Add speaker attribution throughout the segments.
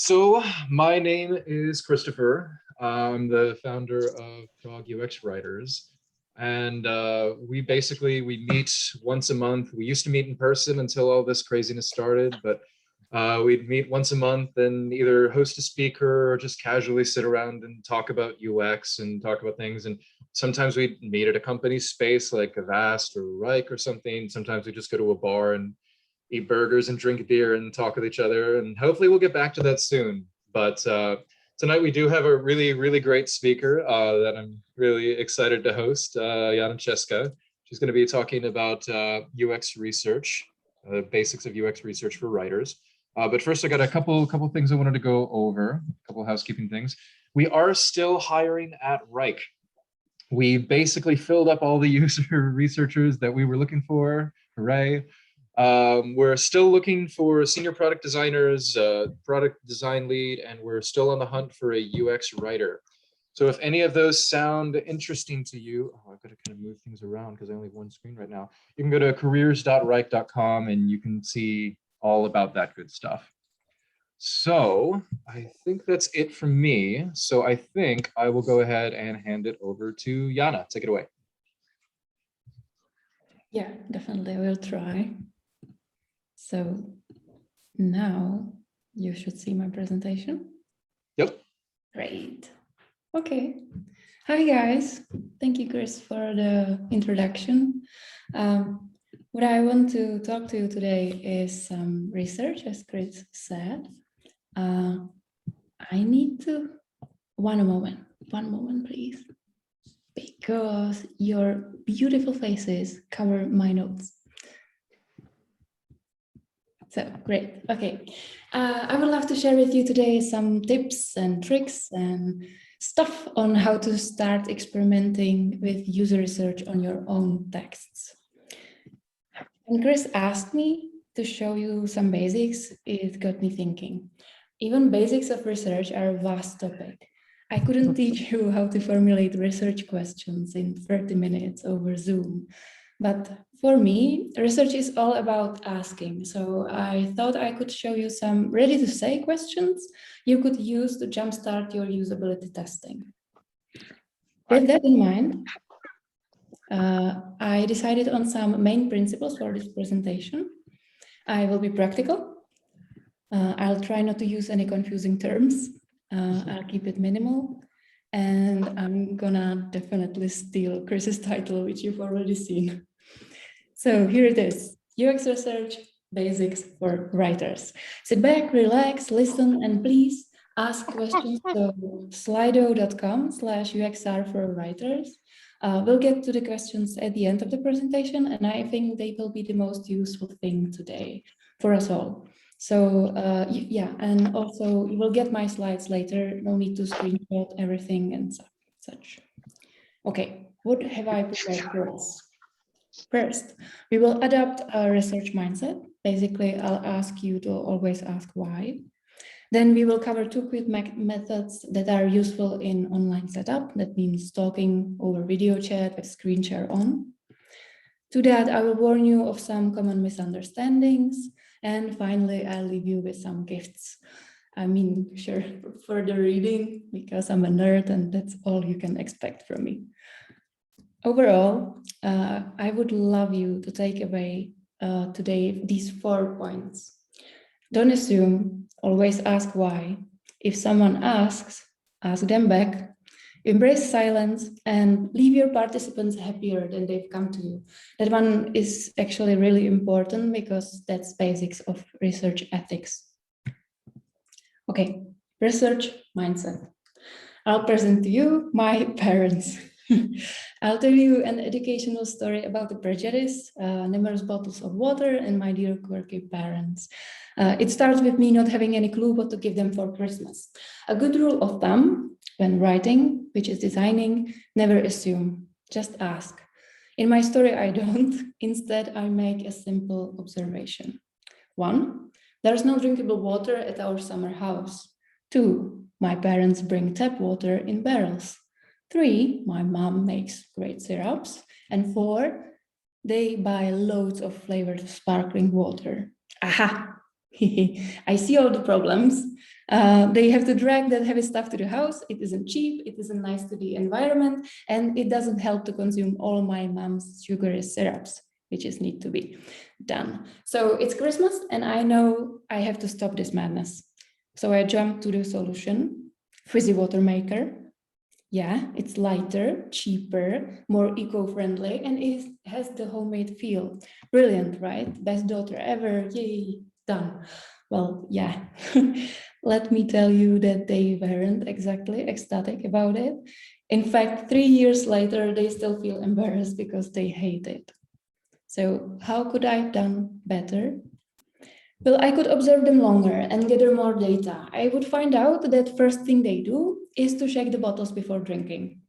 Speaker 1: So my name is Christopher. I'm the founder of Prague UX Writers. And we meet once a month. We used to meet in person until all this craziness started, but we'd meet once a month and either host a speaker or just casually sit around and talk about UX and talk about things. And sometimes we'd meet at a company space like Avast or Reich or something. Sometimes we just go to a bar and eat burgers and drink beer and talk with each other. And hopefully we'll get back to that soon. But tonight we do have a really, really great speaker that I'm really excited to host, Jana Česká. She's going to be talking about UX research, basics of UX research for writers. But first, I got a couple things I wanted to go over, a couple housekeeping things. We are still hiring at Reich. We basically filled up all the user researchers that we were looking for. Hooray. We're still looking for senior product designers, product design lead, and we're still on the hunt for a UX writer. So if any of those sound interesting to you, I've got to kind of move things around because I only have one screen right now. You can go to careers.reich.com and you can see all about that good stuff. So I think that's it from me. So I think I will go ahead and hand it over to Jana. Take it away.
Speaker 2: Yeah, definitely. I will try. So now you should see my presentation.
Speaker 1: Yep.
Speaker 2: Great. Okay. Hi, guys. Thank you, Chris, for the introduction. What I want to talk to you today is some research, as Chris said. I need to, one moment, please, because your beautiful faces cover my notes. So great. Okay. I would love to share with you today some tips and tricks and stuff on how to start experimenting with user research on your own texts. When Chris asked me to show you some basics, it got me thinking. Even basics of research are a vast topic. I couldn't teach you how to formulate research questions in 30 minutes over Zoom. But for me, research is all about asking. So I thought I could show you some ready-to-say questions you could use to jumpstart your usability testing. With that in mind, I decided on some main principles for this presentation. I will be practical. I'll try not to use any confusing terms. I'll keep it minimal. And I'm gonna definitely steal Chris's title, which you've already seen. So here it is, UX research basics for writers. Sit back, relax, listen, and please ask questions to slido.com/UXR for writers. We'll get to the questions at the end of the presentation, and I think they will be the most useful thing today for us all. So yeah, and also you will get my slides later. No need to screenshot everything and such. Okay, what have I prepared for us? First, we will adopt a research mindset. Basically, I'll ask you to always ask why. Then we will cover two quick methods that are useful in online setup. That means talking over video chat with screen share on. To that, I will warn you of some common misunderstandings. And finally, I'll leave you with some gifts. I mean, sure, further reading, because I'm a nerd and that's all you can expect from me. Overall, I would love you to take away today these 4 points. Don't assume, always ask why. If someone asks, ask them back. Embrace silence and leave your participants happier than they've come to you. That one is actually really important because that's basics of research ethics. Okay, research mindset. I'll present to you my parents. I'll tell you an educational story about the prejudice, numerous bottles of water, and my dear quirky parents. It starts with me not having any clue what to give them for Christmas. A good rule of thumb when writing, which is designing, never assume, just ask. In my story, I don't. Instead, I make a simple observation. 1, there's no drinkable water at our summer house. 2, my parents bring tap water in barrels. 3, my mom makes great syrups. And 4, they buy loads of flavored sparkling water. Aha! I see all the problems. They have to drag that heavy stuff to the house. It isn't cheap, it isn't nice to the environment, and it doesn't help to consume all my mom's sugary syrups, which is need to be done. So it's Christmas, and I know I have to stop this madness. So I jumped to the solution, fizzy water maker. Yeah, it's lighter, cheaper, more eco-friendly, and it has the homemade feel. Brilliant, right? Best daughter ever, yay, done. Well, yeah, let me tell you that they weren't exactly ecstatic about it. In fact, 3 years later, they still feel embarrassed because they hate it. So how could I have done better? Well, I could observe them longer and gather more data. I would find out that first thing they do is to check the bottles before drinking.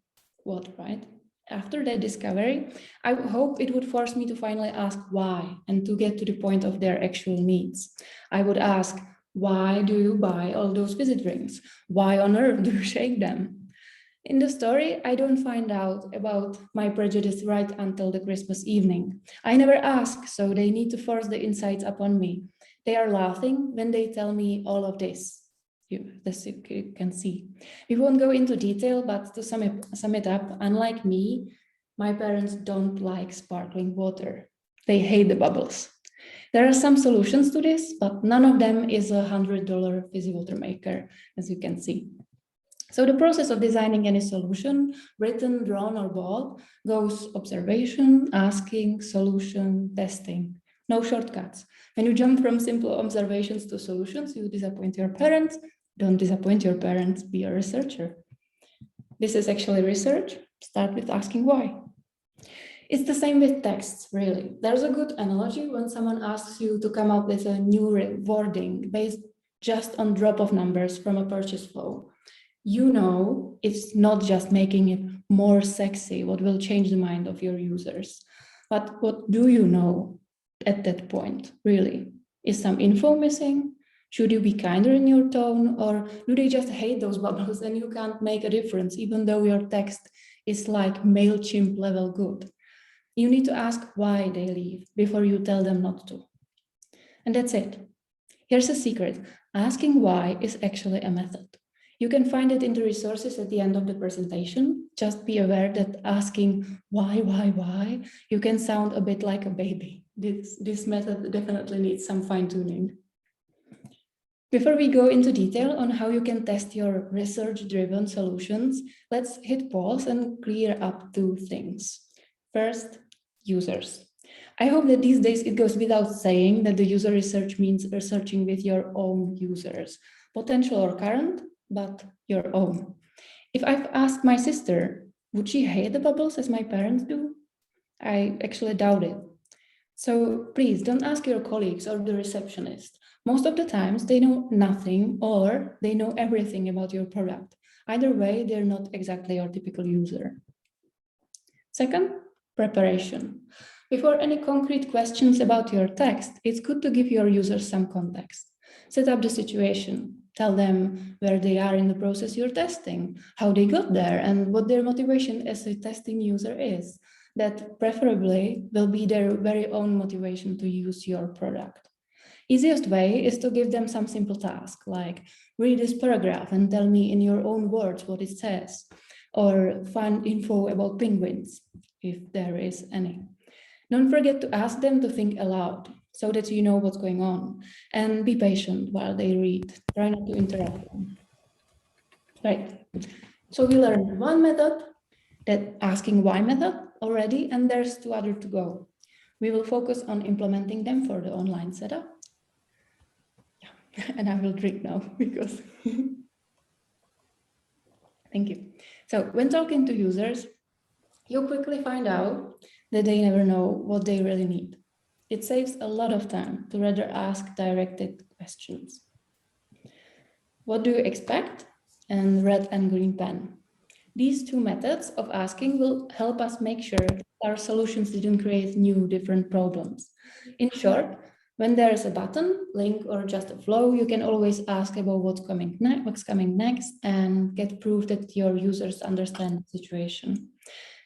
Speaker 2: What, right? After that discovery, I hope it would force me to finally ask why and to get to the point of their actual needs. I would ask, why do you buy all those fizzy drinks? Why on earth do you shake them? In the story, I don't find out about my prejudice right until the Christmas evening. I never ask, so they need to force the insights upon me. They are laughing when they tell me all of this. This you can see. We won't go into detail, but to sum it up, unlike me, my parents don't like sparkling water. They hate the bubbles. There are some solutions to this, but none of them is a $100 fizzy water maker, as you can see. So the process of designing any solution, written, drawn, or bought, goes observation, asking, solution, testing. No shortcuts. When you jump from simple observations to solutions, you disappoint your parents. Don't disappoint your parents, be a researcher. This is actually research. Start with asking why. It's the same with texts, really. There's a good analogy when someone asks you to come up with a new wording based just on drop of numbers from a purchase flow. You know, it's not just making it more sexy what will change the mind of your users. But what do you know at that point, really? Is some info missing? Should you be kinder in your tone? Or do they just hate those bubbles and you can't make a difference even though your text is like MailChimp level good? You need to ask why they leave before you tell them not to. And that's it. Here's a secret. Asking why is actually a method. You can find it in the resources at the end of the presentation. Just be aware that asking why, you can sound a bit like a baby. This method definitely needs some fine-tuning. Before we go into detail on how you can test your research-driven solutions, let's hit pause and clear up 2 things. First, users. I hope that these days it goes without saying that the user research means researching with your own users, potential or current, but your own. If I've asked my sister, would she hate the bubbles as my parents do? I actually doubt it. So please don't ask your colleagues or the receptionist. Most of the times they know nothing or they know everything about your product. Either way, they're not exactly your typical user. Second, preparation. Before any concrete questions about your text, it's good to give your users some context. Set up the situation. Tell them where they are in the process you're testing, how they got there, and what their motivation as a testing user is. That preferably will be their very own motivation to use your product. Easiest way is to give them some simple task, like read this paragraph and tell me in your own words what it says, or find info about penguins, if there is any. Don't forget to ask them to think aloud, so that you know what's going on, and be patient while they read. Try not to interrupt them. Right, so we learned one method, that asking why method already, and there's 2 others to go. We will focus on implementing them for the online setup. Yeah. And I will drink now because, thank you. So when talking to users, you'll quickly find out that they never know what they really need. It saves a lot of time to rather ask directed questions. What do you expect? And red and green pen. These 2 methods of asking will help us make sure that our solutions didn't create new, different problems. In short, when there is a button, link, or just a flow, you can always ask about what's coming next and get proof that your users understand the situation.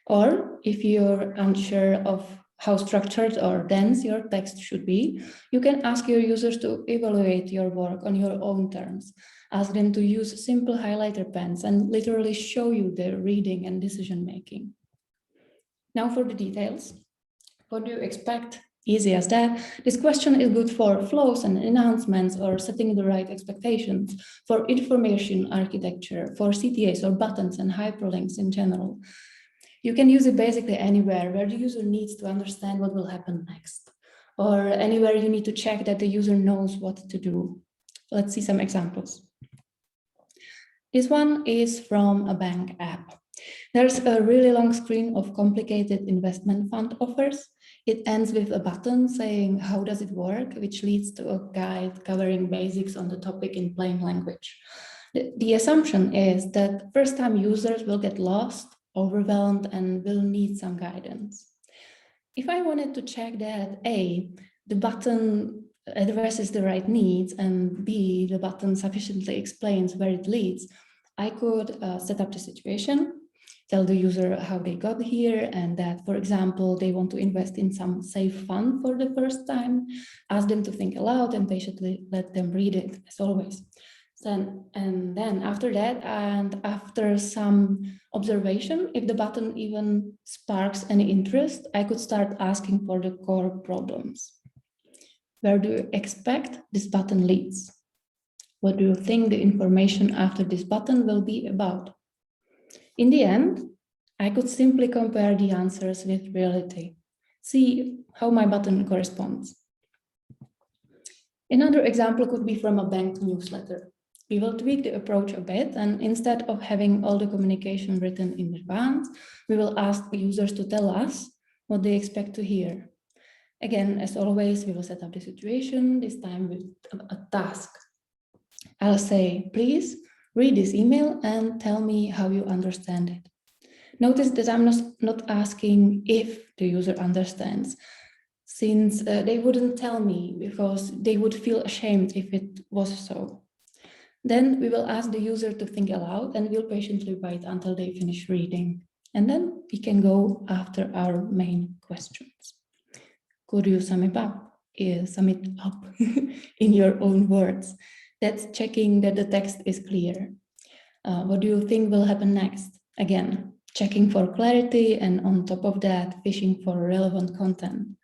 Speaker 2: Or if you're unsure of how structured or dense your text should be, you can ask your users to evaluate your work on your own terms. Ask them to use simple highlighter pens and literally show you their reading and decision making. Now for the details. What do you expect? Easy as that. This question is good for flows and announcements or setting the right expectations, for information architecture, for CTAs or buttons and hyperlinks in general. You can use it basically anywhere where the user needs to understand what will happen next, or anywhere you need to check that the user knows what to do. Let's see some examples. This one is from a bank app. There's a really long screen of complicated investment fund offers. It ends with a button saying, how does it work? Which leads to a guide covering basics on the topic in plain language. The assumption is that first-time users will get lost, overwhelmed, and will need some guidance. If I wanted to check that A, the button addresses the right needs, and B, the button sufficiently explains where it leads, I could set up the situation, tell the user how they got here, and that, for example, they want to invest in some safe fund for the first time, ask them to think aloud and patiently let them read it, as always. And then after that, and after some observation, if the button even sparks any interest, I could start asking for the core problems. Where do you expect this button leads? What do you think the information after this button will be about? In the end, I could simply compare the answers with reality, see how my button corresponds. Another example could be from a bank newsletter. We will tweak the approach a bit, and instead of having all the communication written in advance, we will ask users to tell us what they expect to hear. Again, as always, we will set up the situation, this time with a task. I'll say, please read this email and tell me how you understand it. Notice that I'm not asking if the user understands, since they wouldn't tell me because they would feel ashamed if it was so. Then we will ask the user to think aloud and we'll patiently wait until they finish reading. And then we can go after our main questions. Could you sum it up in your own words? That's checking that the text is clear. What do you think will happen next? Again, checking for clarity, and on top of that, fishing for relevant content.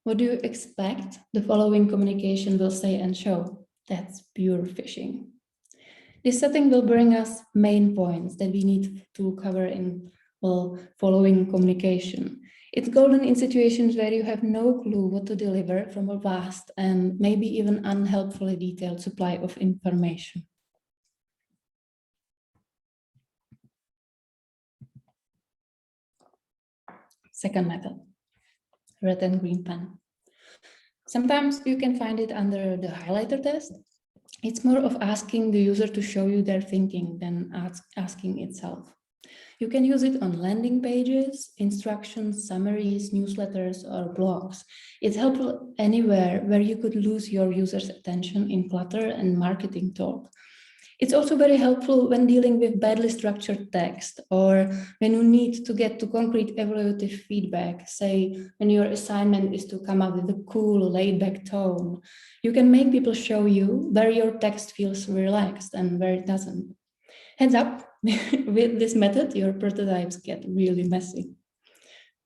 Speaker 2: What do you expect the following communication will say and show? That's pure fishing. This setting will bring us main points that we need to cover in following communication. It's golden in situations where you have no clue what to deliver from a vast and maybe even unhelpfully detailed supply of information. Second method, red and green pen. Sometimes you can find it under the highlighter test. It's more of asking the user to show you their thinking than asking itself. You can use it on landing pages, instructions, summaries, newsletters, or blogs. It's helpful anywhere where you could lose your user's attention in clutter and marketing talk. It's also very helpful when dealing with badly structured text or when you need to get to concrete evaluative feedback, say when your assignment is to come up with a cool, laid-back tone. You can make people show you where your text feels relaxed and where it doesn't. Heads up, with this method, your prototypes get really messy.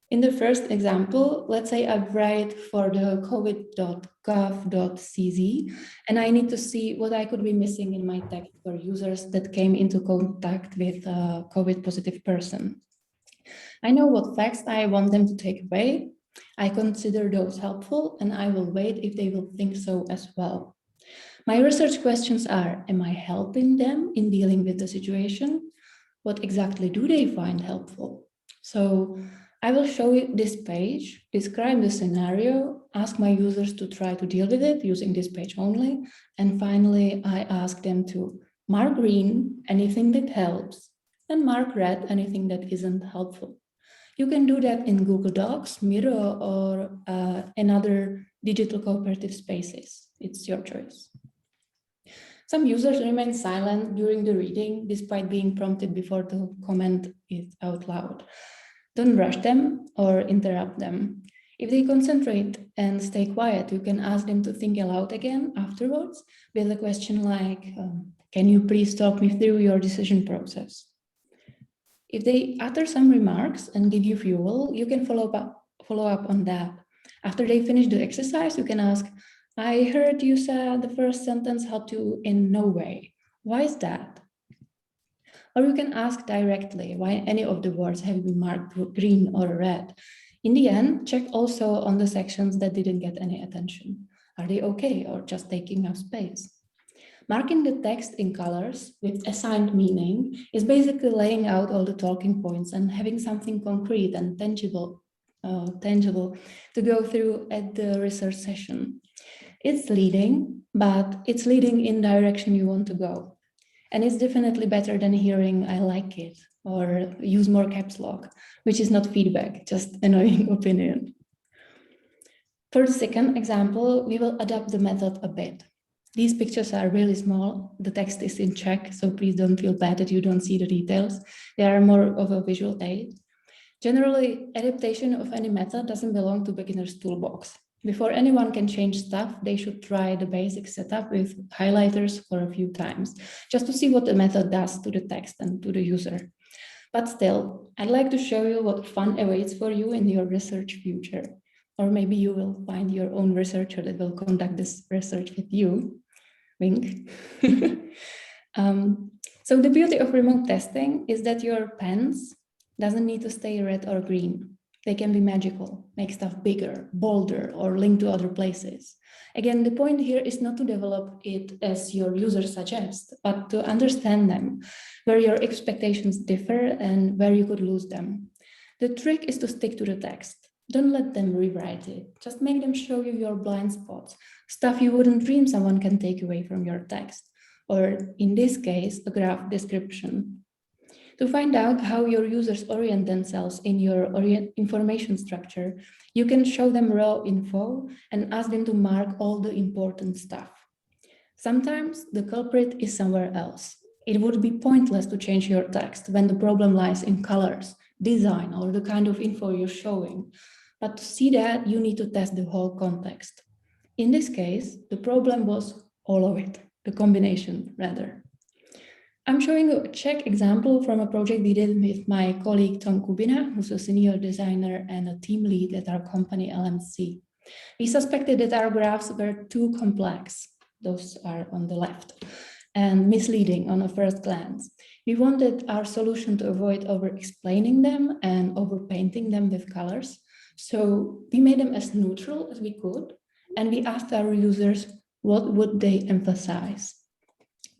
Speaker 2: In the first example, let's say I write for the covid.gov.cz, and I need to see what I could be missing in my text for users that came into contact with a COVID-positive person. I know what facts I want them to take away. I consider those helpful, and I will wait if they will think so as well. My research questions are, am I helping them in dealing with the situation? What exactly do they find helpful? So I will show you this page, describe the scenario, ask my users to try to deal with it using this page only. And finally, I ask them to mark green anything that helps and mark red anything that isn't helpful. You can do that in Google Docs, Miro, or another digital cooperative spaces. It's your choice. Some users remain silent during the reading, despite being prompted before the comment is out loud. Don't rush them or interrupt them. If they concentrate and stay quiet, you can ask them to think aloud again afterwards with a question like, can you please talk me through your decision process? If they utter some remarks and give you fuel, you can follow up on that. After they finish the exercise, you can ask, I heard you said the first sentence helped you in no way. Why is that? Or you can ask directly why any of the words have been marked green or red. In the end, check also on the sections that didn't get any attention. Are they okay or just taking up space? Marking the text in colors with assigned meaning is basically laying out all the talking points and having something concrete and tangible to go through at the research session. It's leading, but it's leading in the direction you want to go. And it's definitely better than hearing, I like it, or use more caps lock, which is not feedback, just annoying opinion. For the second example, we will adapt the method a bit. These pictures are really small. The text is in Czech, so please don't feel bad that you don't see the details. They are more of a visual aid. Generally, adaptation of any method doesn't belong to beginner's toolbox. Before anyone can change stuff, they should try the basic setup with highlighters for a few times, just to see what the method does to the text and to the user. But still, I'd like to show you what fun awaits for you in your research future. Or maybe you will find your own researcher that will conduct this research with you. Wink. So the beauty of remote testing is that your pens doesn't need to stay red or green. They can be magical, make stuff bigger, bolder, or link to other places. Again, the point here is not to develop it as your user suggests, but to understand them, where your expectations differ and where you could lose them. The trick is to stick to the text. Don't let them rewrite it. Just make them show you your blind spots, stuff you wouldn't dream someone can take away from your text, or in this case, a graph description. To find out how your users orient themselves in your information structure, you can show them raw info and ask them to mark all the important stuff. Sometimes the culprit is somewhere else. It would be pointless to change your text when the problem lies in colors, design, or the kind of info you're showing. But to see that, you need to test the whole context. In this case, the problem was all of it, the combination rather. I'm showing a Czech example from a project we did with my colleague Tom Kubina, who's a senior designer and a team lead at our company LMC. We suspected that our graphs were too complex, those are on the left, and misleading on a first glance. We wanted our solution to avoid over-explaining them and over-painting them with colors. So we made them as neutral as we could, and we asked our users what would they emphasize.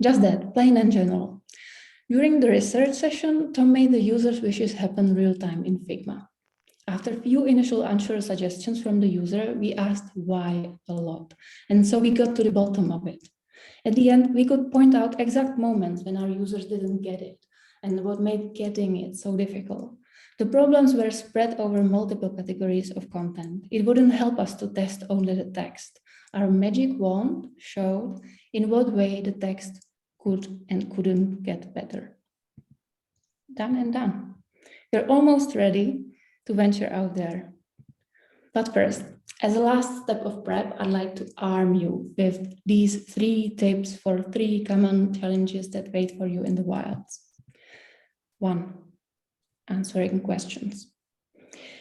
Speaker 2: Just that, plain and general. During the research session, Tom made the user's wishes happen real-time in Figma. After a few initial unsure suggestions from the user, we asked why a lot. And so we got to the bottom of it. At the end, we could point out exact moments when our users didn't get it and what made getting it so difficult. The problems were spread over multiple categories of content. It wouldn't help us to test only the text. Our magic wand showed in what way the text could and couldn't get better. Done and done. We're almost ready to venture out there. But first, as a last step of prep, I'd like to arm you with these 3 tips for 3 common challenges that wait for you in the wilds. 1, answering questions.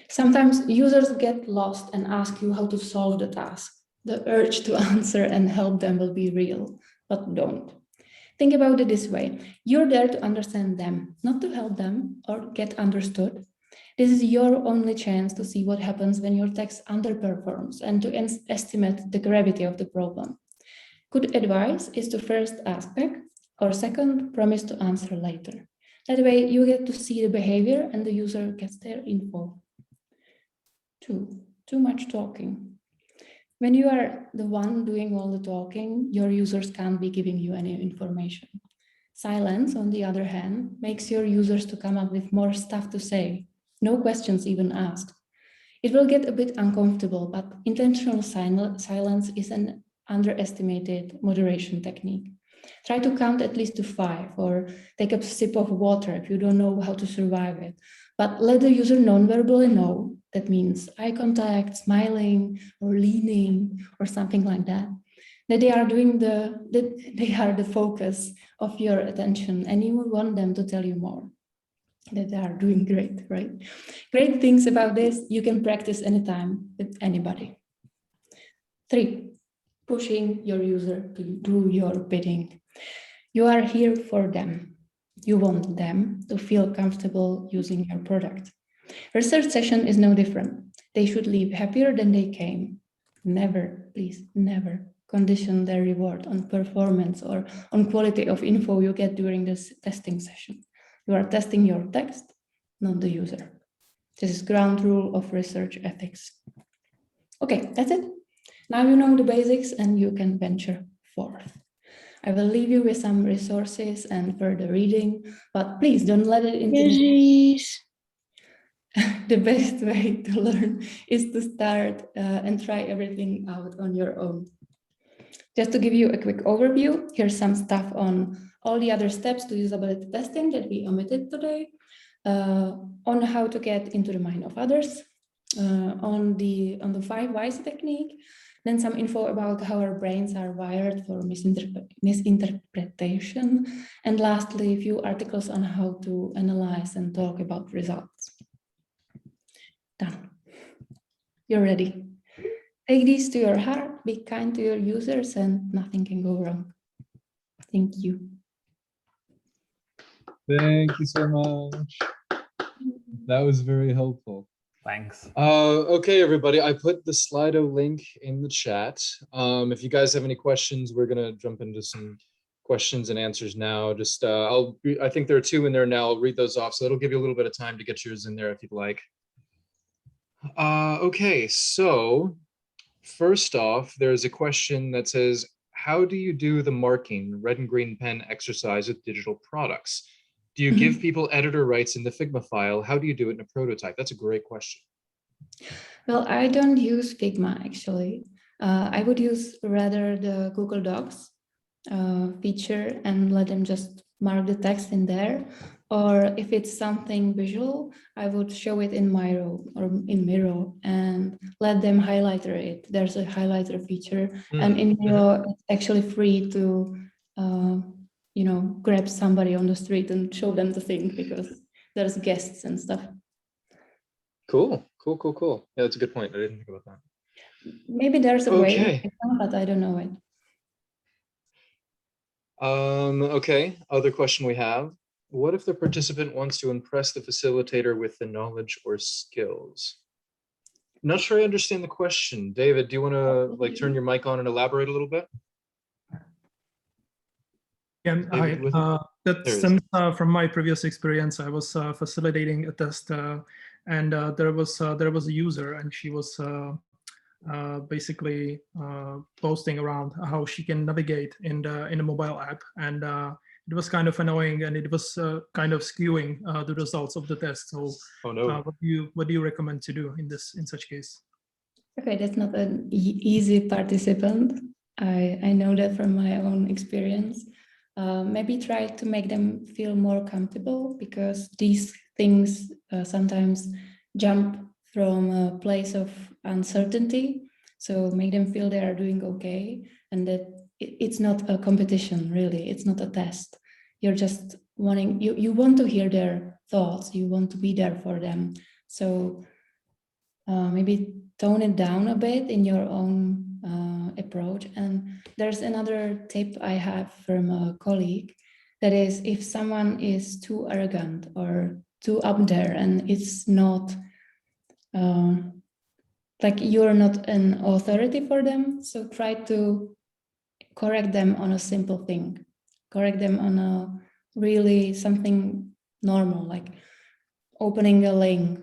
Speaker 2: Sometimes users get lost and ask you how to solve the task. The urge to answer and help them will be real, but don't. Think about it this way. You're there to understand them, not to help them or get understood. This is your only chance to see what happens when your text underperforms and to estimate the gravity of the problem. Good advice is to first ask back, or second, promise to answer later. That way you get to see the behavior and the user gets their info. 2, too much talking. When you are the one doing all the talking, your users can't be giving you any information. Silence, on the other hand, makes your users to come up with more stuff to say, no questions even asked. It will get a bit uncomfortable, but intentional silence is an underestimated moderation technique. Try to count at least to 5 or take a sip of water if you don't know how to survive it. But let the user non-verbally know. That means eye contact, smiling, or leaning, or something like that. That they are they are the focus of your attention, and you want them to tell you more. That they are doing great, right? Great things about this, you can practice anytime with anybody. 3, pushing your user to do your bidding. You are here for them. You want them to feel comfortable using your product. Research session is no different. They should leave happier than they came. Never, please, never condition their reward on performance or on quality of info you get during this testing session. You are testing your text, not the user. This is ground rule of research ethics. Okay, that's it. Now you know the basics and you can venture forth. I will leave you with some resources and further reading, but please don't let it intimidate. The best way to learn is to start and try everything out on your own. Just to give you a quick overview, here's some stuff on all the other steps to usability testing that we omitted today, on how to get into the mind of others, on the 5 whys technique, then some info about how our brains are wired for misinterpretation, and lastly, a few articles on how to analyze and talk about results. Done. You're ready. Take these to your heart, be kind to your users, and nothing can go wrong. Thank you.
Speaker 3: Thank you so much. That was very helpful.
Speaker 4: Thanks.
Speaker 1: Okay, everybody, I put the Slido link in the chat. If you guys have any questions, we're gonna jump into some questions and answers now. Just I think there are 2 in there now. I'll read those off, so it'll give you a little bit of time to get yours in there if you'd like. Okay, so first off, there's a question that says, how do you do the marking red and green pen exercise with digital products? Do you give people editor rights in the Figma file? How do you do it in a prototype? That's a great question.
Speaker 2: Well, I don't use Figma actually. I would use rather the Google Docs feature and let them just mark the text in there. Or if it's something visual, I would show it in Miro or in Miro and let them highlighter it. There's a highlighter feature, and in Miro, it's actually free to you know, grab somebody on the street and show them the thing because there's guests and stuff.
Speaker 1: Cool. Yeah, that's a good point. I didn't think about that.
Speaker 2: Maybe there's a way, but I don't know it.
Speaker 1: Okay, other question we have. What if the participant wants to impress the facilitator with the knowledge or skills? Not sure I understand the question. David, do you want to like turn your mic on and elaborate a little bit?
Speaker 5: Yeah, that stems from my previous experience. I was facilitating a test, and there was a user, and she was basically posting around how she can navigate in a mobile app, and it was kind of annoying, and it was kind of skewing the results of the test. So, what do you recommend to do in such case?
Speaker 2: Okay, that's not an easy participant. I know that from my own experience. Maybe try to make them feel more comfortable, because these things sometimes jump from a place of uncertainty. So make them feel they are doing okay, and that it's not a competition, really. It's not a test. You're just wanting, you want to hear their thoughts. You want to be there for them. So maybe tone it down a bit in your own approach. And there's another tip I have from a colleague, that is, if someone is too arrogant or too up there and it's not like you're not an authority for them, so try to correct them on a simple thing, correct them on a really something normal, like opening a link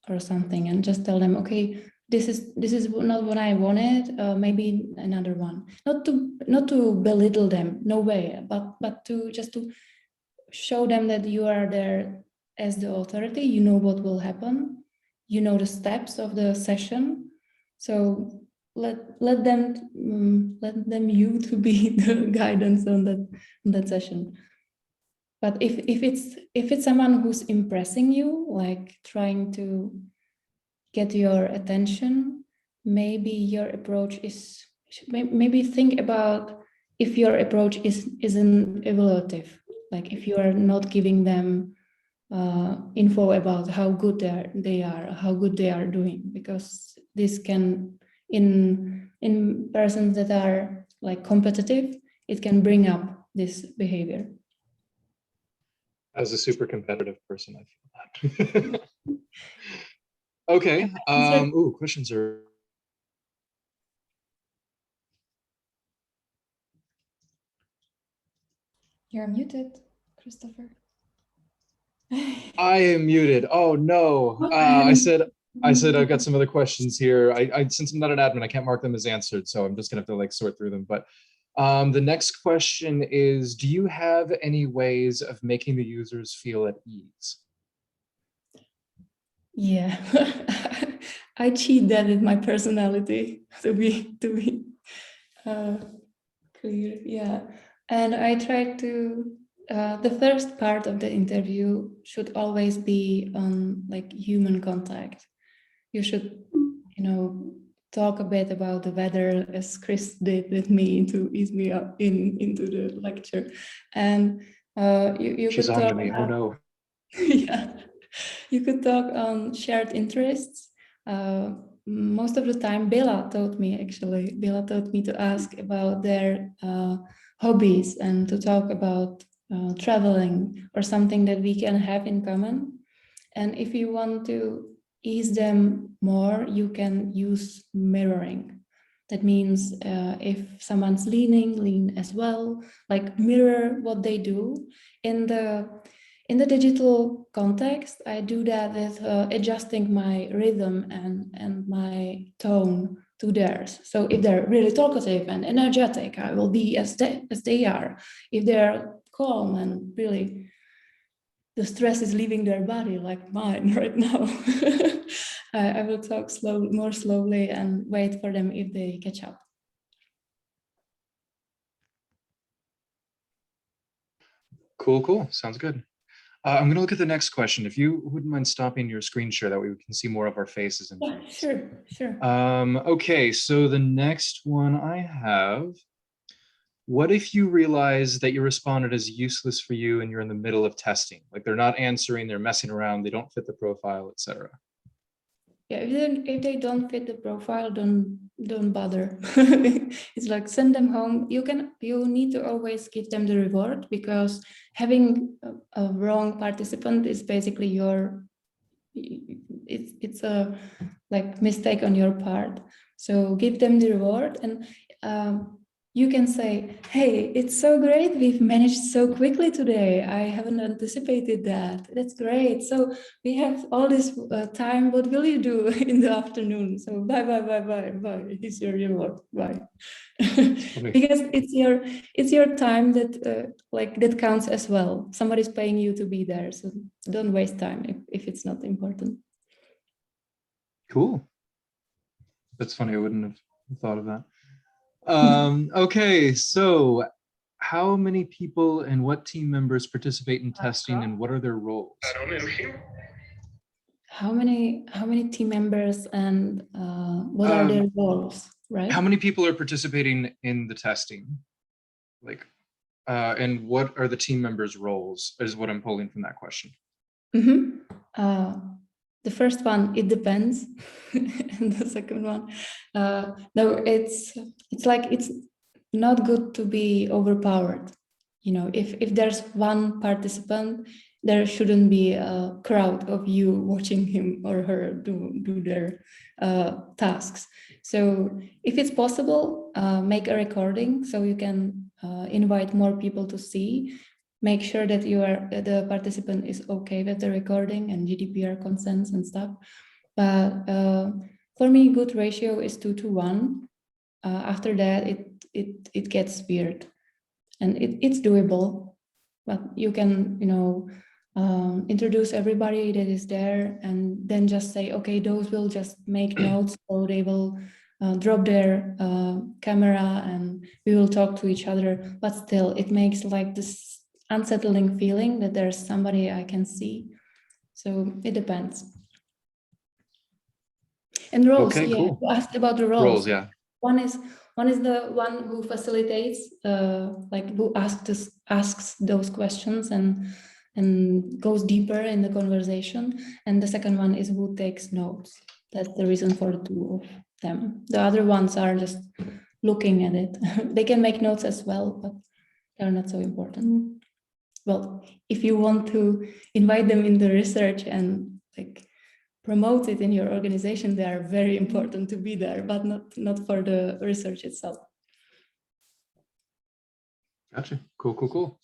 Speaker 2: or something, and just tell them, okay, this is not what I wanted, maybe another one. Not to belittle them, no way, but to just to show them that you are there as the authority. You know what will happen, you know the steps of the session, so let them you to be the guidance on that session. But if it's someone who's impressing you, like trying to get your attention, maybe your approach is, maybe think about if your approach isn't evaluative, like if you are not giving them info about how good they are, how good they are doing, because this can, in persons that are like competitive, it can bring up this behavior.
Speaker 1: As a super competitive person, I feel that. Okay. Ooh, questions are.
Speaker 4: You're muted, Christopher.
Speaker 1: I am muted. Oh no. I said I've got some other questions here. I since I'm not an admin, I can't mark them as answered, so I'm just gonna have to like sort through them. But the next question is, do you have any ways of making the users feel at ease?
Speaker 2: Yeah, I cheat that with my personality to be clear. Yeah, and I try to. The first part of the interview should always be on like human contact. You should, talk a bit about the weather, as Chris did with me to ease me up into the lecture, and you
Speaker 1: She's
Speaker 2: could
Speaker 1: on
Speaker 2: talk
Speaker 1: to me. Oh no.
Speaker 2: yeah, you could talk on shared interests. Most of the time, Bella taught me to ask about their hobbies and to talk about traveling or something that we can have in common. And if you want to ease them more, you can use mirroring. That means if someone's lean as well, like mirror what they do. In the digital context, I do that with adjusting my rhythm and my tone to theirs. So if they're really talkative and energetic, I will be as they are. If they're calm and really the stress is leaving their body, like mine right now, I will talk more slowly and wait for them if they catch up.
Speaker 1: Cool. Sounds good. I'm going to look at the next question. If you wouldn't mind stopping your screen share, that way we can see more of our faces. And
Speaker 2: Sure.
Speaker 1: Okay, so the next one I have, what if you realize that your respondent is useless for you and you're in the middle of testing? Like they're not answering, they're messing around, they don't fit the profile, etc.
Speaker 2: Yeah, if they don't fit the profile, don't bother. It's like send them home. You need to always give them the reward, because having a wrong participant is basically it's a like mistake on your part. So give them the reward, and you can say, hey, it's so great, we've managed so quickly today. I haven't anticipated that. That's great. So we have all this time. What will you do in the afternoon? So bye. Here's your reward. Bye. Because it's your time that counts as well. Somebody's paying you to be there. So don't waste time if it's not important.
Speaker 1: Cool. That's funny. I wouldn't have thought of that. Okay, so how many people and what team members participate in testing, and what are their roles?
Speaker 2: How many team members and what are their roles, right?
Speaker 1: How many people are participating in the testing? Like, and what are the team members' roles is what I'm pulling from that question.
Speaker 2: The first one, it depends. And the second one, no, it's not good to be overpowered. If there's one participant, there shouldn't be a crowd of you watching him or her do their tasks. So if it's possible, make a recording so you can invite more people to see. Make sure that the participant is okay with the recording and GDPR consents and stuff. But for me, good ratio is 2:1. After that, it gets weird, and it's doable. But you can introduce everybody that is there, and then just say, okay, those will just make notes, so they will drop their camera and we will talk to each other, but still it makes like this unsettling feeling that there's somebody I can see. So it depends. And roles,
Speaker 1: Okay,
Speaker 2: yeah,
Speaker 1: cool.
Speaker 2: you asked about the roles.
Speaker 1: Roles, yeah.
Speaker 2: One is the one who facilitates, like who asks those questions and goes deeper in the conversation. And the second one is who takes notes. That's the reason for the two of them. The other ones are just looking at it. They can make notes as well, but they're not so important. Well, if you want to invite them in the research and like promote it in your organization, they are very important to be there, but not for the research itself.
Speaker 1: Gotcha. Cool, cool, cool.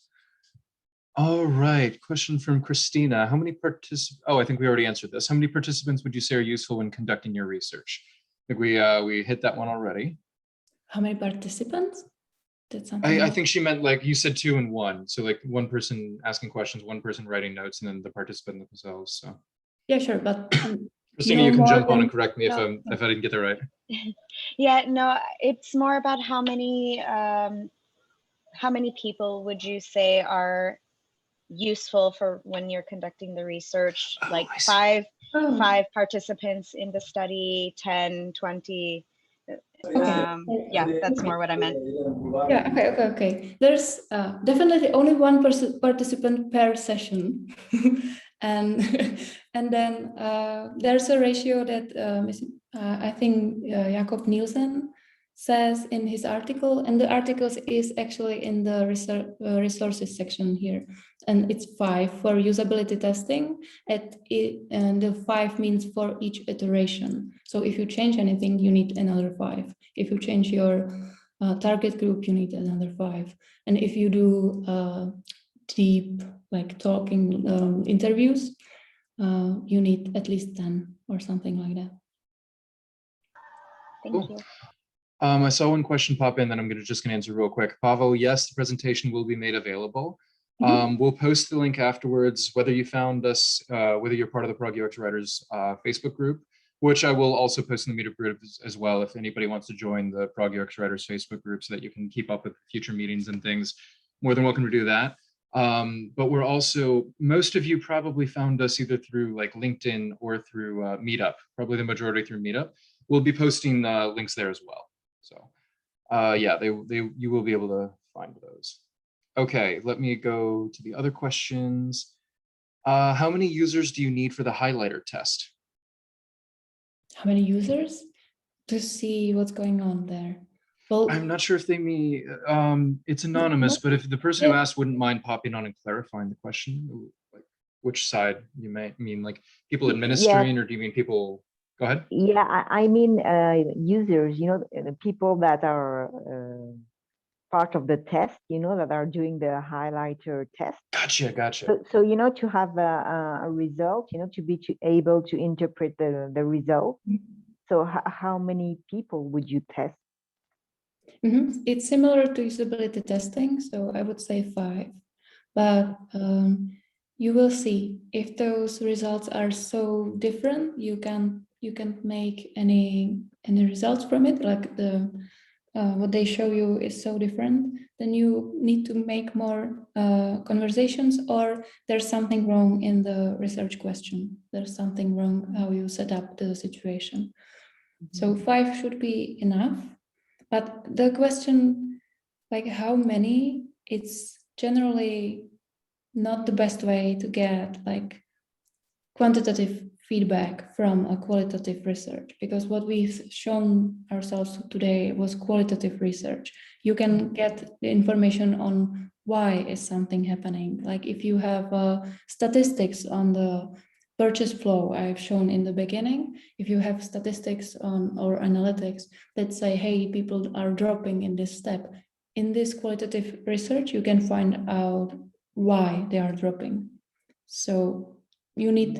Speaker 1: All right. Question from Christina. How many participants? Oh, I think we already answered this. How many participants would you say are useful when conducting your research? I think we hit that one already.
Speaker 2: How many participants? That's something
Speaker 1: I think she meant like you said 2 and 1. So like one person asking questions, one person writing notes, and then the participant themselves. So
Speaker 2: yeah, sure, but
Speaker 1: Christina,
Speaker 2: no
Speaker 1: you can
Speaker 2: more
Speaker 1: jump on
Speaker 2: than-
Speaker 1: and correct me if I didn't get that right.
Speaker 6: Yeah, no, it's more about how many people would you say are useful for when you're conducting the research?
Speaker 1: Oh,
Speaker 6: Like
Speaker 1: I see.
Speaker 6: five participants in the study, 10, 20. Yeah, that's more what I meant.
Speaker 2: Yeah, okay. There's definitely only one participant per session. and then there's a ratio that I think Jakob Nielsen says in his article, and the articles is actually in the resources section here, and it's 5 for usability testing, and the 5 means for each iteration. So if you change anything, you need another 5. If you change your target group, you need another 5. And if you do deep, like talking interviews, you need at least 10 or something like that.
Speaker 6: Thank
Speaker 1: Cool.
Speaker 6: you.
Speaker 1: I saw one question pop in that I'm just going to answer real quick. Pavel, yes, the presentation will be made available. We'll post the link afterwards, whether you found us, whether you're part of the Prague UX Writers Facebook group, which I will also post in the meetup group as well. If anybody wants to join the Prague UX Writers Facebook group so that you can keep up with future meetings and things, more than welcome to do that. But we're also, most of you probably found us either through like LinkedIn or through Meetup, probably the majority through Meetup. We'll be posting links there as well. So yeah, you will be able to find those. Okay, let me go to the other questions. How many users do you need for the highlighter test?
Speaker 2: How many users? To see what's going on there. Well,
Speaker 1: I'm not sure if they mean, it's anonymous, but if the person who asked wouldn't mind popping on and clarifying the question, like which side you may mean, like people administering, or do you mean people? Go ahead.
Speaker 7: Yeah, I mean users, you know, the people that are part of the test, you know, that are doing the highlighter test.
Speaker 1: Gotcha.
Speaker 7: So you know, to have a result, you know, to be able to interpret the result. So how many people would you test?
Speaker 2: It's similar to usability testing, so I would say 5. But you will see if those results are so different, you can't make any results from it. Like the what they show you is so different, then you need to make more conversations, or there's something wrong in the research question. There's something wrong how you set up the situation. So 5 should be enough. But the question, like how many, it's generally not the best way to get like quantitative feedback from a qualitative research, because what we've shown ourselves today was qualitative research. You can get the information on why is something happening. Like if you have statistics on the purchase flow I've shown in the beginning, if you have statistics on or analytics that say, hey, people are dropping in this step, in this qualitative research, you can find out why they are dropping. So you need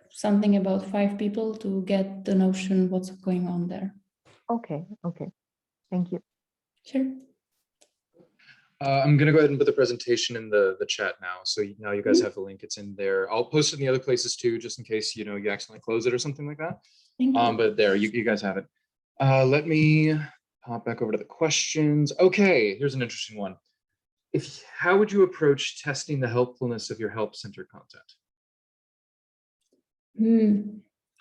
Speaker 2: something about 5 people to get the notion what's going on there.
Speaker 7: Okay. Thank you.
Speaker 2: Sure.
Speaker 1: I'm going to go ahead and put the presentation in the chat now. So now you guys have the link. It's in there. I'll post it in the other places too, just in case, you know, you accidentally close it or something like that.
Speaker 2: Thank you.
Speaker 1: But there, you guys have it. Let me pop back over to the questions. Okay, here's an interesting one. How would you approach testing the helpfulness of your help center content?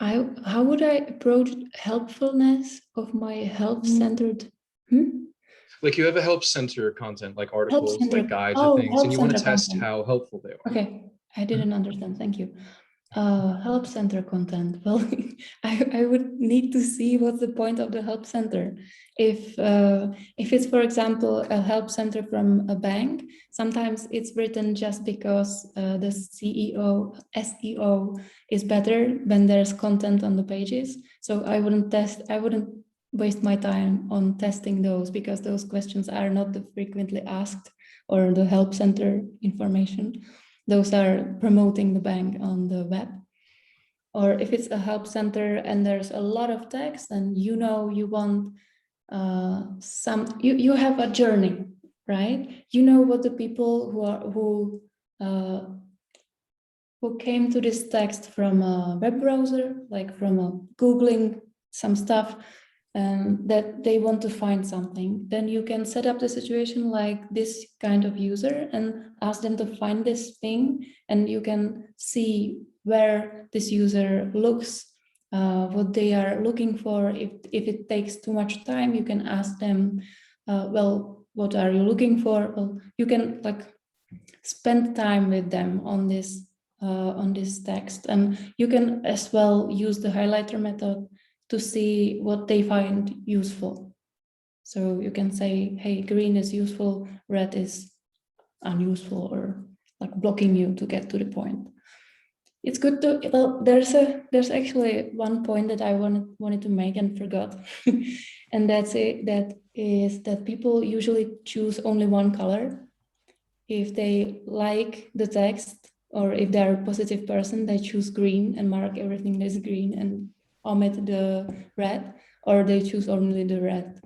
Speaker 2: How would I approach helpfulness of my help-centered?
Speaker 1: Like you have a help center content, like articles,
Speaker 2: center.
Speaker 1: like guides or things, and you want to
Speaker 2: Help center
Speaker 1: test
Speaker 2: content.
Speaker 1: how helpful they are.
Speaker 2: Okay, I didn't understand. Thank you. Help center content. Well, I would need to see what's the point of the help center. If it's, for example, a help center from a bank, sometimes it's written just because the SEO is better when there's content on the pages. So I wouldn't waste my time on testing those, because those questions are not the frequently asked or the help center information. Those are promoting the bank on the web. Or if it's a help center and there's a lot of text, and you want you have a journey, right? You know what the people who came to this text from a web browser, like from Googling some stuff, that they want to find something, then you can set up the situation like this kind of user and ask them to find this thing, and you can see where this user looks, what they are looking for. If it takes too much time, you can ask them, well, what are you looking for? Well, you can like spend time with them on this text, and you can as well use the highlighter method to see what they find useful. So you can say, hey, green is useful, red is unuseful, or like blocking you to get to the point. It's good to, well, there's actually one point that I wanted to make and forgot. And that is that people usually choose only one color. If they like the text, or if they're a positive person, they choose green and mark everything that's green and omit the red, or they choose only the red.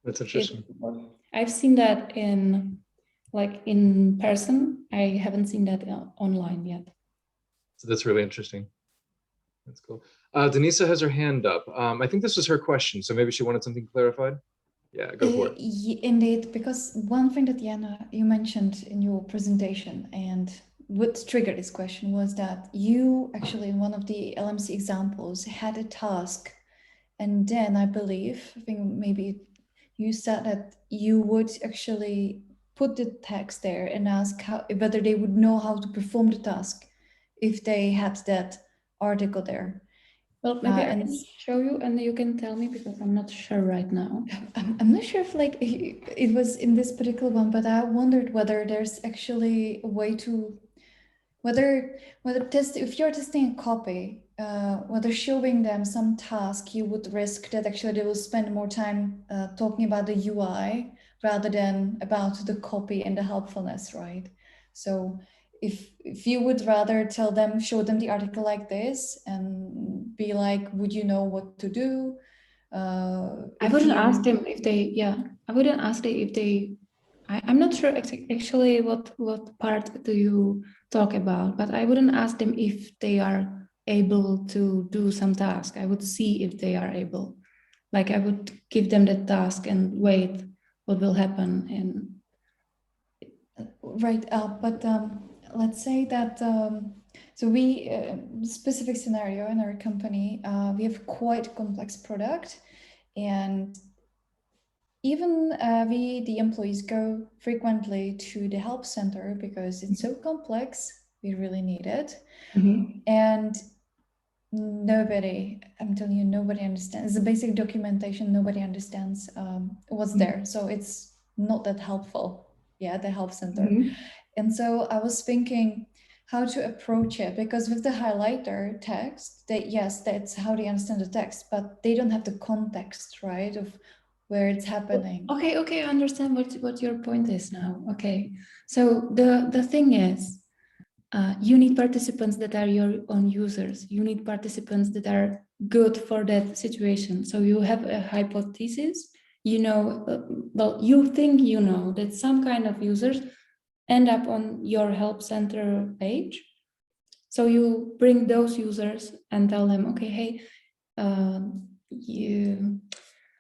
Speaker 1: That's interesting.
Speaker 2: I've seen that in person. I haven't seen that online yet.
Speaker 1: So that's really interesting. That's cool. Denisa has her hand up. I think this was her question, so maybe she wanted something clarified. Yeah, go for it.
Speaker 4: Indeed, because one thing that Jana, you mentioned in your presentation, and what triggered this question, was that you actually, in one of the LMC examples, had a task, and then I think maybe you said that you would actually put the text there and ask whether they would know how to perform the task if they had that article there.
Speaker 2: Well, maybe I can show you and you can tell me, because I'm not sure right now.
Speaker 4: I'm not sure if like it was in this particular one, but I wondered whether there's actually a way to, whether if you're testing a copy, whether showing them some task, you would risk that actually they will spend more time talking about the UI rather than about the copy and the helpfulness, right? So if you would rather show them the article like this and be like, would you know what to do?
Speaker 2: I wouldn't ask them if they, I wouldn't ask them if they, I'm not sure actually what part do you talk about, but I wouldn't ask them if they are able to do some task. I would see if they are able. Like I would give them the task and wait what will happen. And
Speaker 4: right, but let's say that so we specific scenario in our company, we have quite a complex product, and even the employees go frequently to the help center because it's so complex. We really need it. And nobody, I'm telling you, nobody understands. It's a basic documentation. Nobody understands what's there. So it's not that helpful. Yeah, the help center. And so I was thinking how to approach it, because with the highlighter text, yes, that's how they understand the text, but they don't have the context, right, of where it's happening.
Speaker 2: Okay, I understand what your point is now. Okay, so the thing is, you need participants that are your own users. You need participants that are good for that situation. So you have a hypothesis, you think that some kind of users end up on your help center page. So you bring those users and tell them, okay, hey,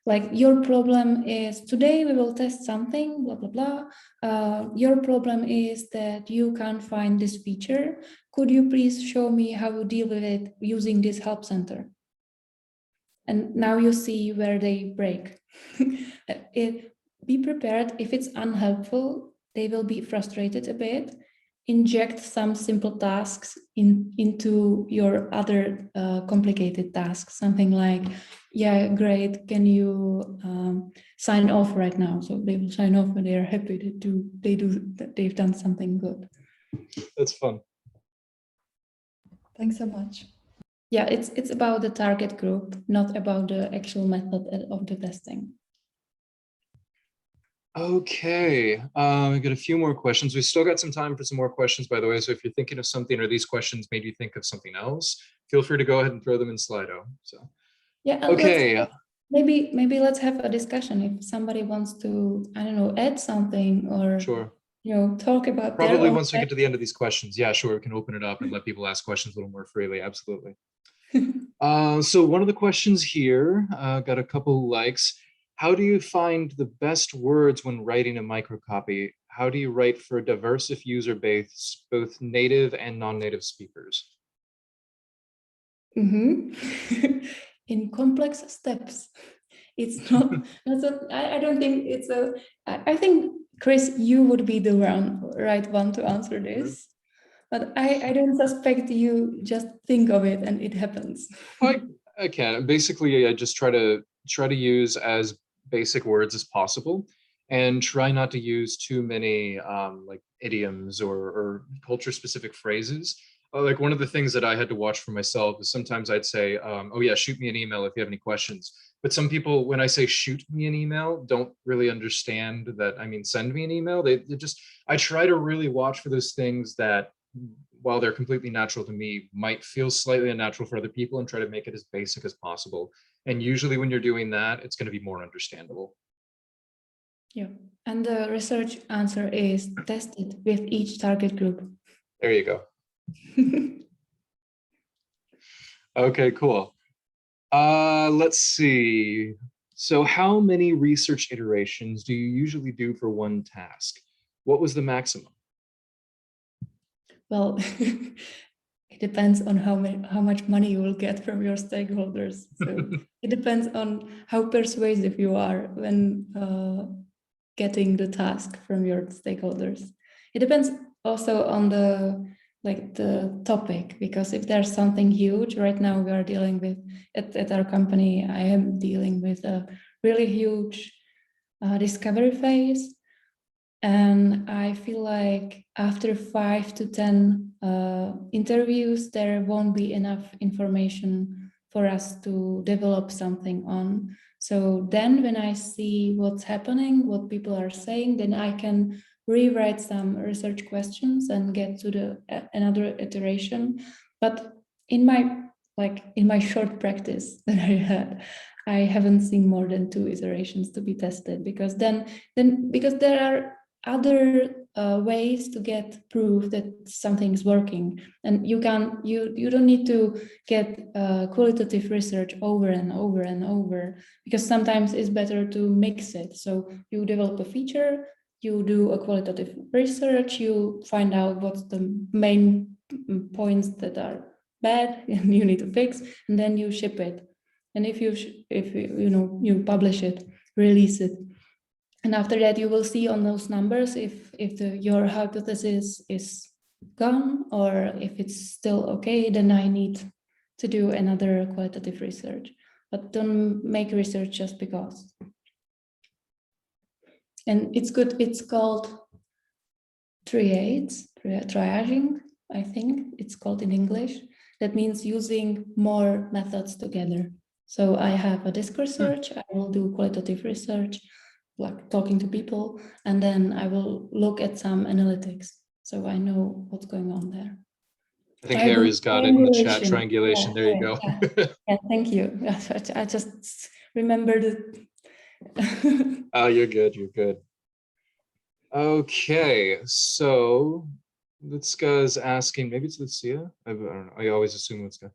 Speaker 2: like your problem is today we will test something, blah, blah, blah. Your problem is that you can't find this feature. Could you please show me how you deal with it using this help center? And now you see where they break. Be prepared. If it's unhelpful, they will be frustrated a bit. Inject some simple tasks into your other complicated tasks. Something like, yeah, great. Can you sign off right now? So they will sign off when they are happy that they've done something good.
Speaker 1: That's fun.
Speaker 4: Thanks so much.
Speaker 2: Yeah, it's about the target group, not about the actual method of the testing.
Speaker 1: Okay, we got a few more questions. We still got some time for some more questions, by the way. So if you're thinking of something or these questions made you think of something else, feel free to go ahead and throw them in Slido. So
Speaker 2: yeah,
Speaker 1: okay.
Speaker 2: Maybe let's have a discussion if somebody wants to, I don't know, add something or
Speaker 1: Sure.
Speaker 2: Talk about
Speaker 1: probably once we get to the end of these questions. Yeah, sure, we can open it up and let people ask questions a little more freely. Absolutely. So one of the questions here got a couple likes. How do you find the best words when writing a microcopy? How do you write for a diverse user base, both native and non-native speakers?
Speaker 2: In complex steps. It's not, I don't think it's I think, Chris, you would be the right one to answer this. But I don't suspect you just think of it and it happens.
Speaker 1: I can. Basically, I just try to use as basic words as possible and try not to use too many like idioms or culture specific phrases. Like one of the things that I had to watch for myself is sometimes I'd say, oh yeah, shoot me an email if you have any questions. But some people, when I say shoot me an email, don't really understand that I mean send me an email. They just, I try to really watch for those things that, while they're completely natural to me, might feel slightly unnatural for other people, and try to make it as basic as possible. And usually when you're doing that, it's going to be more understandable.
Speaker 2: Yeah, and the research answer is tested with each target group.
Speaker 1: There you go. Okay, cool. Let's see. So how many research iterations do you usually do for one task? What was the maximum?
Speaker 2: Well, it depends on how much money you will get from your stakeholders. So it depends on how persuasive you are when getting the task from your stakeholders. It depends also on the topic, because if there's something huge, right now we are dealing with, at our company, I am dealing with a really huge discovery phase. And I feel like after 5 to 10 interviews, there won't be enough information for us to develop something on. So then when I see what's happening, what people are saying, then I can rewrite some research questions and get to another iteration. But in my short practice that I had, I haven't seen more than 2 iterations to be tested, because because there are other ways to get proof that something's working, and you don't need to get qualitative research over and over and over, because sometimes it's better to mix it. So you develop a feature, you do a qualitative research, you find out what's the main points that are bad and you need to fix, and then you ship it. And if you publish it, release it. And after that, you will see on those numbers if your hypothesis is gone, or if it's still okay, then I need to do another qualitative research. But don't make research just because. And it's good, it's called triaging, I think it's called in English. That means using more methods together. So I have a disk research, I will do qualitative research, like talking to people, and then I will look at some analytics, so I know what's going on there.
Speaker 1: I think Harry's got it in the chat, triangulation.
Speaker 2: Yeah,
Speaker 1: there you go.
Speaker 2: Yeah, thank you. I just remembered it.
Speaker 1: Oh, you're good. Okay, so Lutska is asking, maybe it's Lucia. I don't know. I always assume Lutska.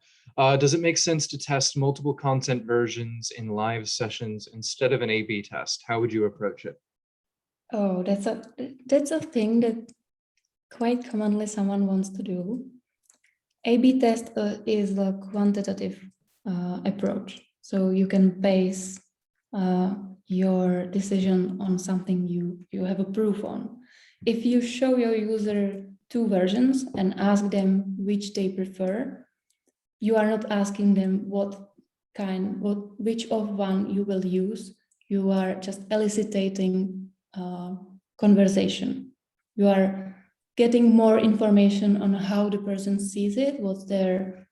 Speaker 1: Does it make sense to test multiple content versions in live sessions instead of an A/B test? How would you approach it?
Speaker 2: Oh, that's a thing that quite commonly someone wants to do. A/B test is a quantitative approach. So you can base your decision on something you have a proof on. If you show your user 2 versions and ask them which they prefer, you are not asking them which of one you will use. You are just eliciting conversation. You are getting more information on how the person sees it, what's their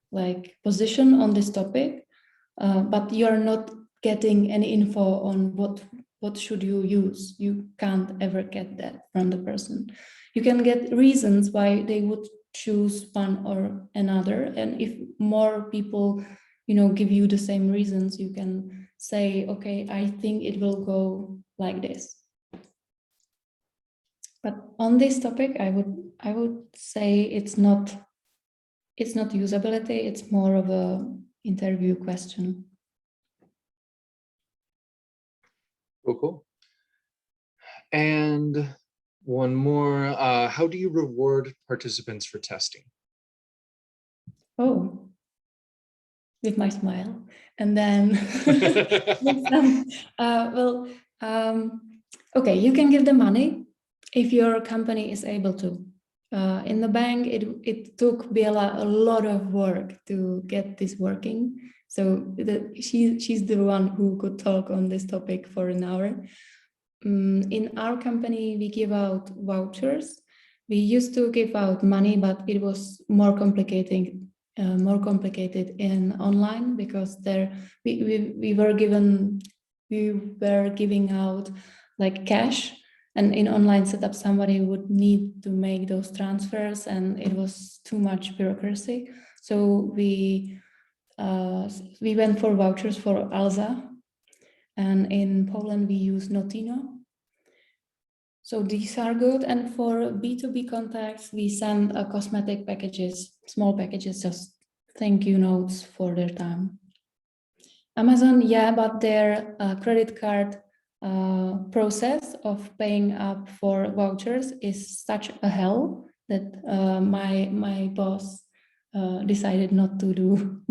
Speaker 2: position on this topic, but you are not getting any info on what should you use. You can't ever get that from the person. You can get reasons why they would choose one or another, and if more people give you the same reasons, you can say, okay, I think it will go like this. But on this topic, I would say it's not usability, it's more of a interview question.
Speaker 1: Cool. And one more, how do you reward participants for testing?
Speaker 2: Oh, with my smile. And then, okay, you can give them money if your company is able to. In the bank, it took Bela a lot of work to get this working. So she's the one who could talk on this topic for an hour. In our company, we give out vouchers. We used to give out money, but it was more complicated in online, because we were giving out cash, and in online setup somebody would need to make those transfers, and it was too much bureaucracy. So we went for vouchers for Alza, and in Poland we use Notino. So these are good. And for B2B contacts, we send cosmetic packages, small packages, just thank you notes for their time. Amazon, yeah, but their credit card process of paying up for vouchers is such a hell that my boss decided not to do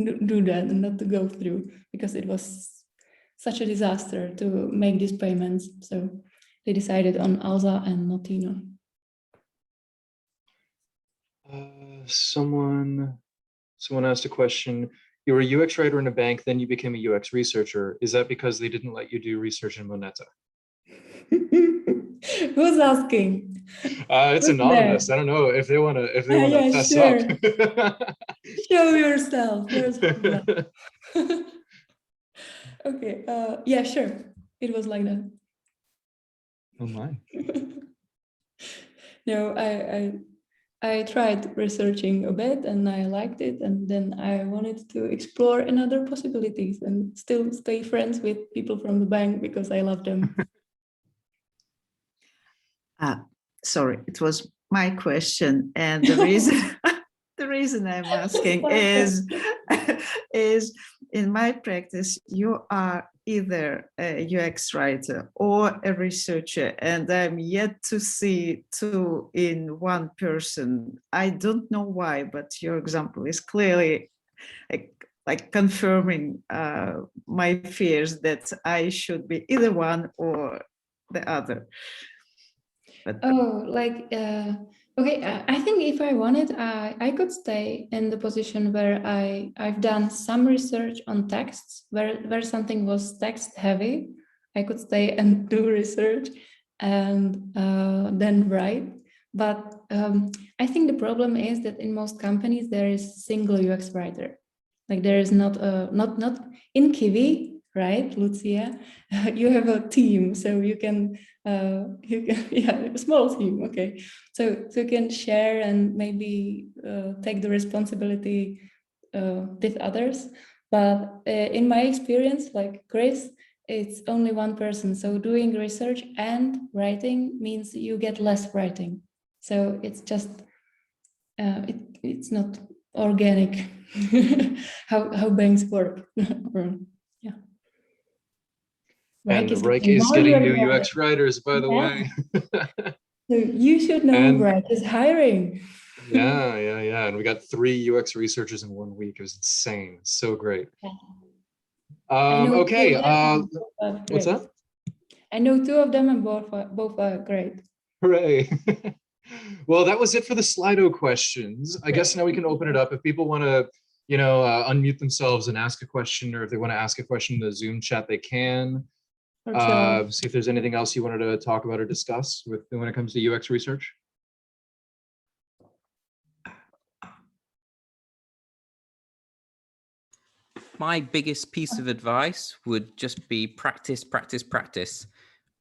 Speaker 2: that and not to go through, because it was such a disaster to make these payments. So they decided on Alza and Notino.
Speaker 1: Someone asked a question. You were a UX writer in a bank, then you became a UX researcher. Is that because they didn't let you do research in Moneta?
Speaker 2: Who's asking?
Speaker 1: It's
Speaker 2: Who's
Speaker 1: anonymous.
Speaker 2: there?
Speaker 1: I don't know if they want to
Speaker 2: Yeah,
Speaker 1: fess
Speaker 2: sure.
Speaker 1: up.
Speaker 2: Show yourself. Okay. Yeah, sure. It was like that.
Speaker 3: Oh my.
Speaker 2: No, I tried researching a bit and I liked it, and then I wanted to explore another possibilities and still stay friends with people from the bank because I love them.
Speaker 8: Sorry, it was my question, and the reason I'm asking is in my practice you are either a UX writer or a researcher, and I'm yet to see two in one person. I don't know why, but your example is clearly like confirming my fears that I should be either one or the other. But
Speaker 2: okay, I think if I wanted, I could stay in the position where I've done some research on texts, where something was text heavy. I could stay and do research and then write. But I think the problem is that in most companies there is a single UX writer. Like there is not in Kiwi, right, Lucia? You have a team, so you can yeah, a small team, okay. So you can share and maybe take the responsibility with others. But in my experience, like Chris, it's only one person. So doing research and writing means you get less writing. So it's just it's not organic how banks work. Yeah.
Speaker 1: And
Speaker 2: is
Speaker 1: Reich
Speaker 2: getting
Speaker 1: is
Speaker 2: more
Speaker 1: getting new
Speaker 2: regular.
Speaker 1: UX writers, by the way.
Speaker 2: So you should know
Speaker 1: And-
Speaker 2: Reich is hiring.
Speaker 1: Yeah. And we got 3 UX researchers in 1 week. It was insane. So great. Okay. What's that?
Speaker 2: I know 2 of them and both are great.
Speaker 1: Hooray. Well, that was it for the Slido questions. I guess now we can open it up. If people want to, unmute themselves and ask a question, or if they want to ask a question in the Zoom chat, they can. See if there's anything else you wanted to talk about or discuss when it comes to UX research.
Speaker 9: My biggest piece of advice would just be practice, practice, practice.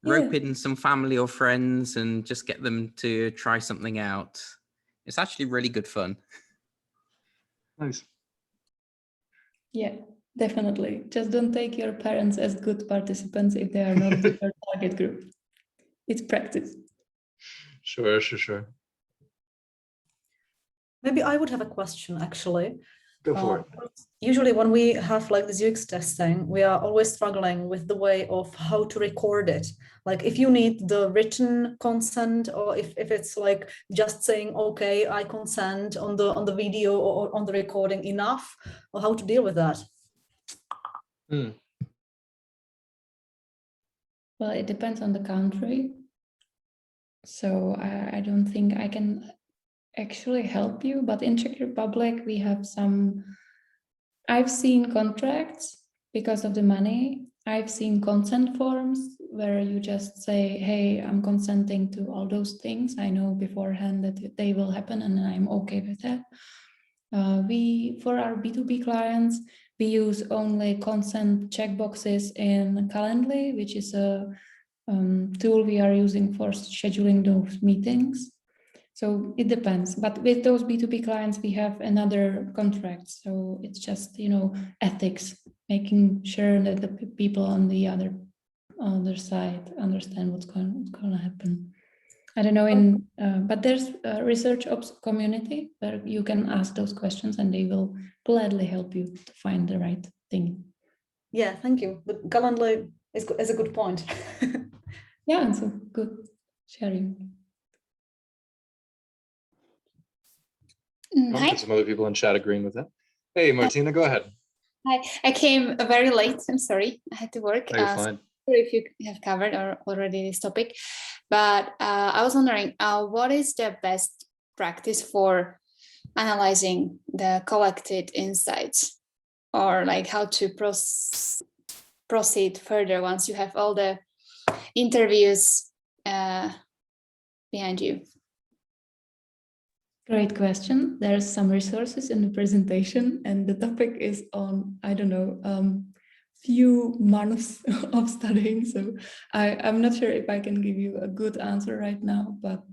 Speaker 2: Yeah.
Speaker 9: Rope in some family or friends and just get them to try something out. It's actually really good fun.
Speaker 1: Nice.
Speaker 2: Yeah, definitely. Just don't take your parents as good participants if they are not your target group. It's practice.
Speaker 1: Sure.
Speaker 10: Maybe I would have a question, actually.
Speaker 1: Go for it.
Speaker 10: Usually when we have like this UX testing, we are always struggling with the way of how to record it. Like if you need the written consent, or if it's like just saying, okay, I consent on the video or on the recording enough, or how to deal with that.
Speaker 2: Well, it depends on the country. So I don't think I can actually help you, but in Czech Republic, we have I've seen contracts because of the money. I've seen consent forms where you just say, hey, I'm consenting to all those things. I know beforehand that they will happen and I'm okay with that. For our B2B clients, we use only consent checkboxes in Calendly, which is a tool we are using for scheduling those meetings. So it depends, but with those B2B clients, we have another contract. So it's just, ethics, making sure that the people on the other side understand what's going to happen. I don't know, but there's a research ops community where you can ask those questions and they will gladly help you to find the right thing.
Speaker 10: Yeah, thank you. But Calendly is a good point.
Speaker 2: Yeah, it's a good sharing.
Speaker 1: Hi. Some other people in chat agreeing with that. Hey, Martina, go ahead.
Speaker 11: Hi, I came very late. I'm sorry, I had to work.
Speaker 1: No, you're fine.
Speaker 11: Sorry if you have covered already this topic, but I was wondering, what is the best practice for analyzing the collected insights, or like how to proceed further once you have all the interviews behind you?
Speaker 2: Great question. There's some resources in the presentation and the topic is on, I don't know, few months of studying. So I'm not sure if I can give you a good answer right now, but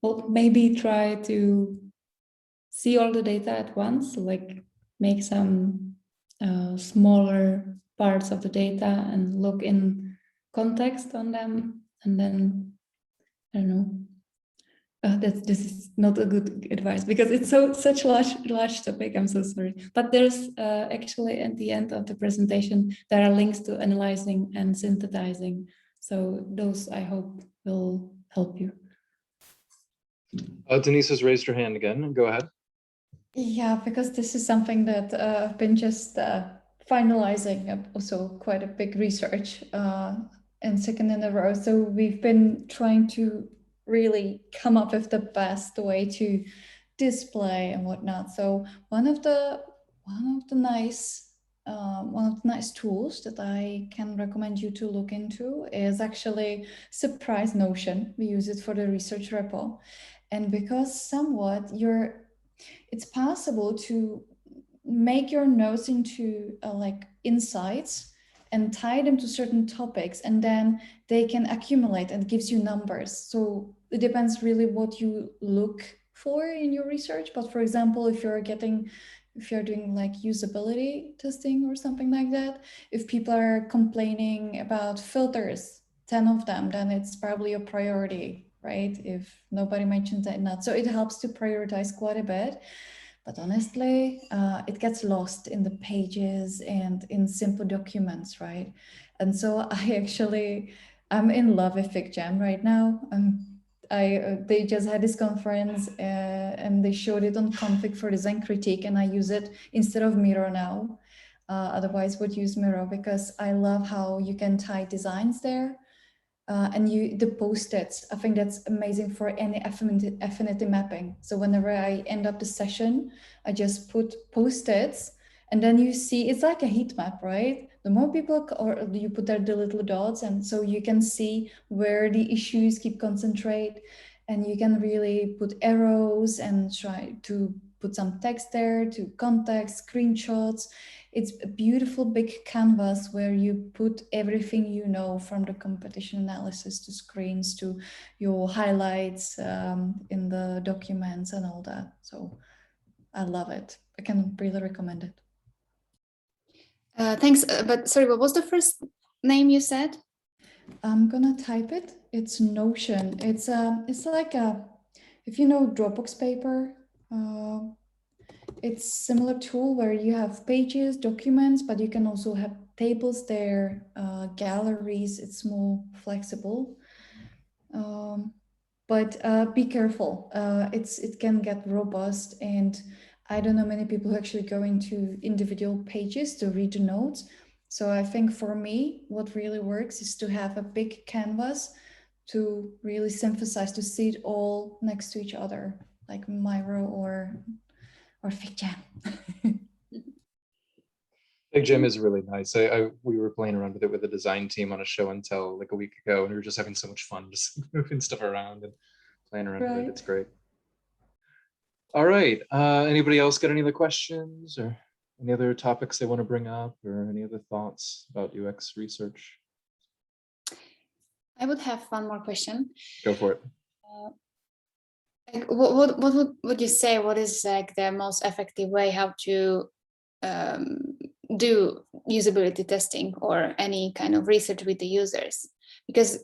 Speaker 2: we'll maybe try to see all the data at once, like make some smaller parts of the data and look in context on them. And then, I don't know, this is not a good advice because it's such large topic. I'm so sorry. But there's actually at the end of the presentation, there are links to analyzing and synthesizing. So those I hope will help you.
Speaker 1: Denise has raised her hand again. Go ahead.
Speaker 4: Yeah, because this is something that I've been just finalizing, also quite a big research and second in a row. So we've been trying to really come up with the best way to display and whatnot. So one of the nice tools that I can recommend you to look into is actually Surprise Notion. We use it for the research repo, and because somewhat it's possible to make your notes into like insights and tie them to certain topics, and then they can accumulate and gives you numbers. So it depends really what you look for in your research. But for example, if you're doing like usability testing or something like that, if people are complaining about filters, 10 of them, then it's probably a priority, right? If nobody mentions it, not. So it helps to prioritize quite a bit. But honestly, it gets lost in the pages and in simple documents, right? And so I'm in love with FigJam right now. They just had this conference and they showed it on Config for Design Critique, and I use it instead of Miro now. Otherwise would use Miro, because I love how you can tie designs there. And the post-its, I think that's amazing for any affinity mapping. So whenever I end up the session, I just put post-its, and then you see it's like a heat map, right? The more people, or you put there the little dots, and so you can see where the issues keep concentrate, and you can really put arrows and try to put some text there, to context, screenshots. It's a beautiful big canvas where you put everything you know, from the competition analysis to screens to your highlights in the documents and all that. So I love it. I can really recommend it.
Speaker 11: Thanks. But sorry, what was the first name you said?
Speaker 4: I'm gonna type it. It's Notion. It's like if you know Dropbox paper, it's similar tool where you have pages, documents, but you can also have tables there, galleries. It's more flexible. But be careful. It can get robust, and I don't know many people who actually go into individual pages to read the notes. So I think for me, what really works is to have a big canvas to really synthesize, to see it all next to each other, like Miro or FigJam.
Speaker 1: FigJam is really nice. We were playing around with it with the design team on a show and tell like a week ago, and we were just having so much fun just moving stuff around and playing around with it. It's great. All right. Anybody else got any other questions or any other topics they want to bring up, or any other thoughts about UX research?
Speaker 11: I would have one more question.
Speaker 1: Go for it.
Speaker 11: Like, what would you say? What is like the most effective way how to do usability testing or any kind of research with the users? Because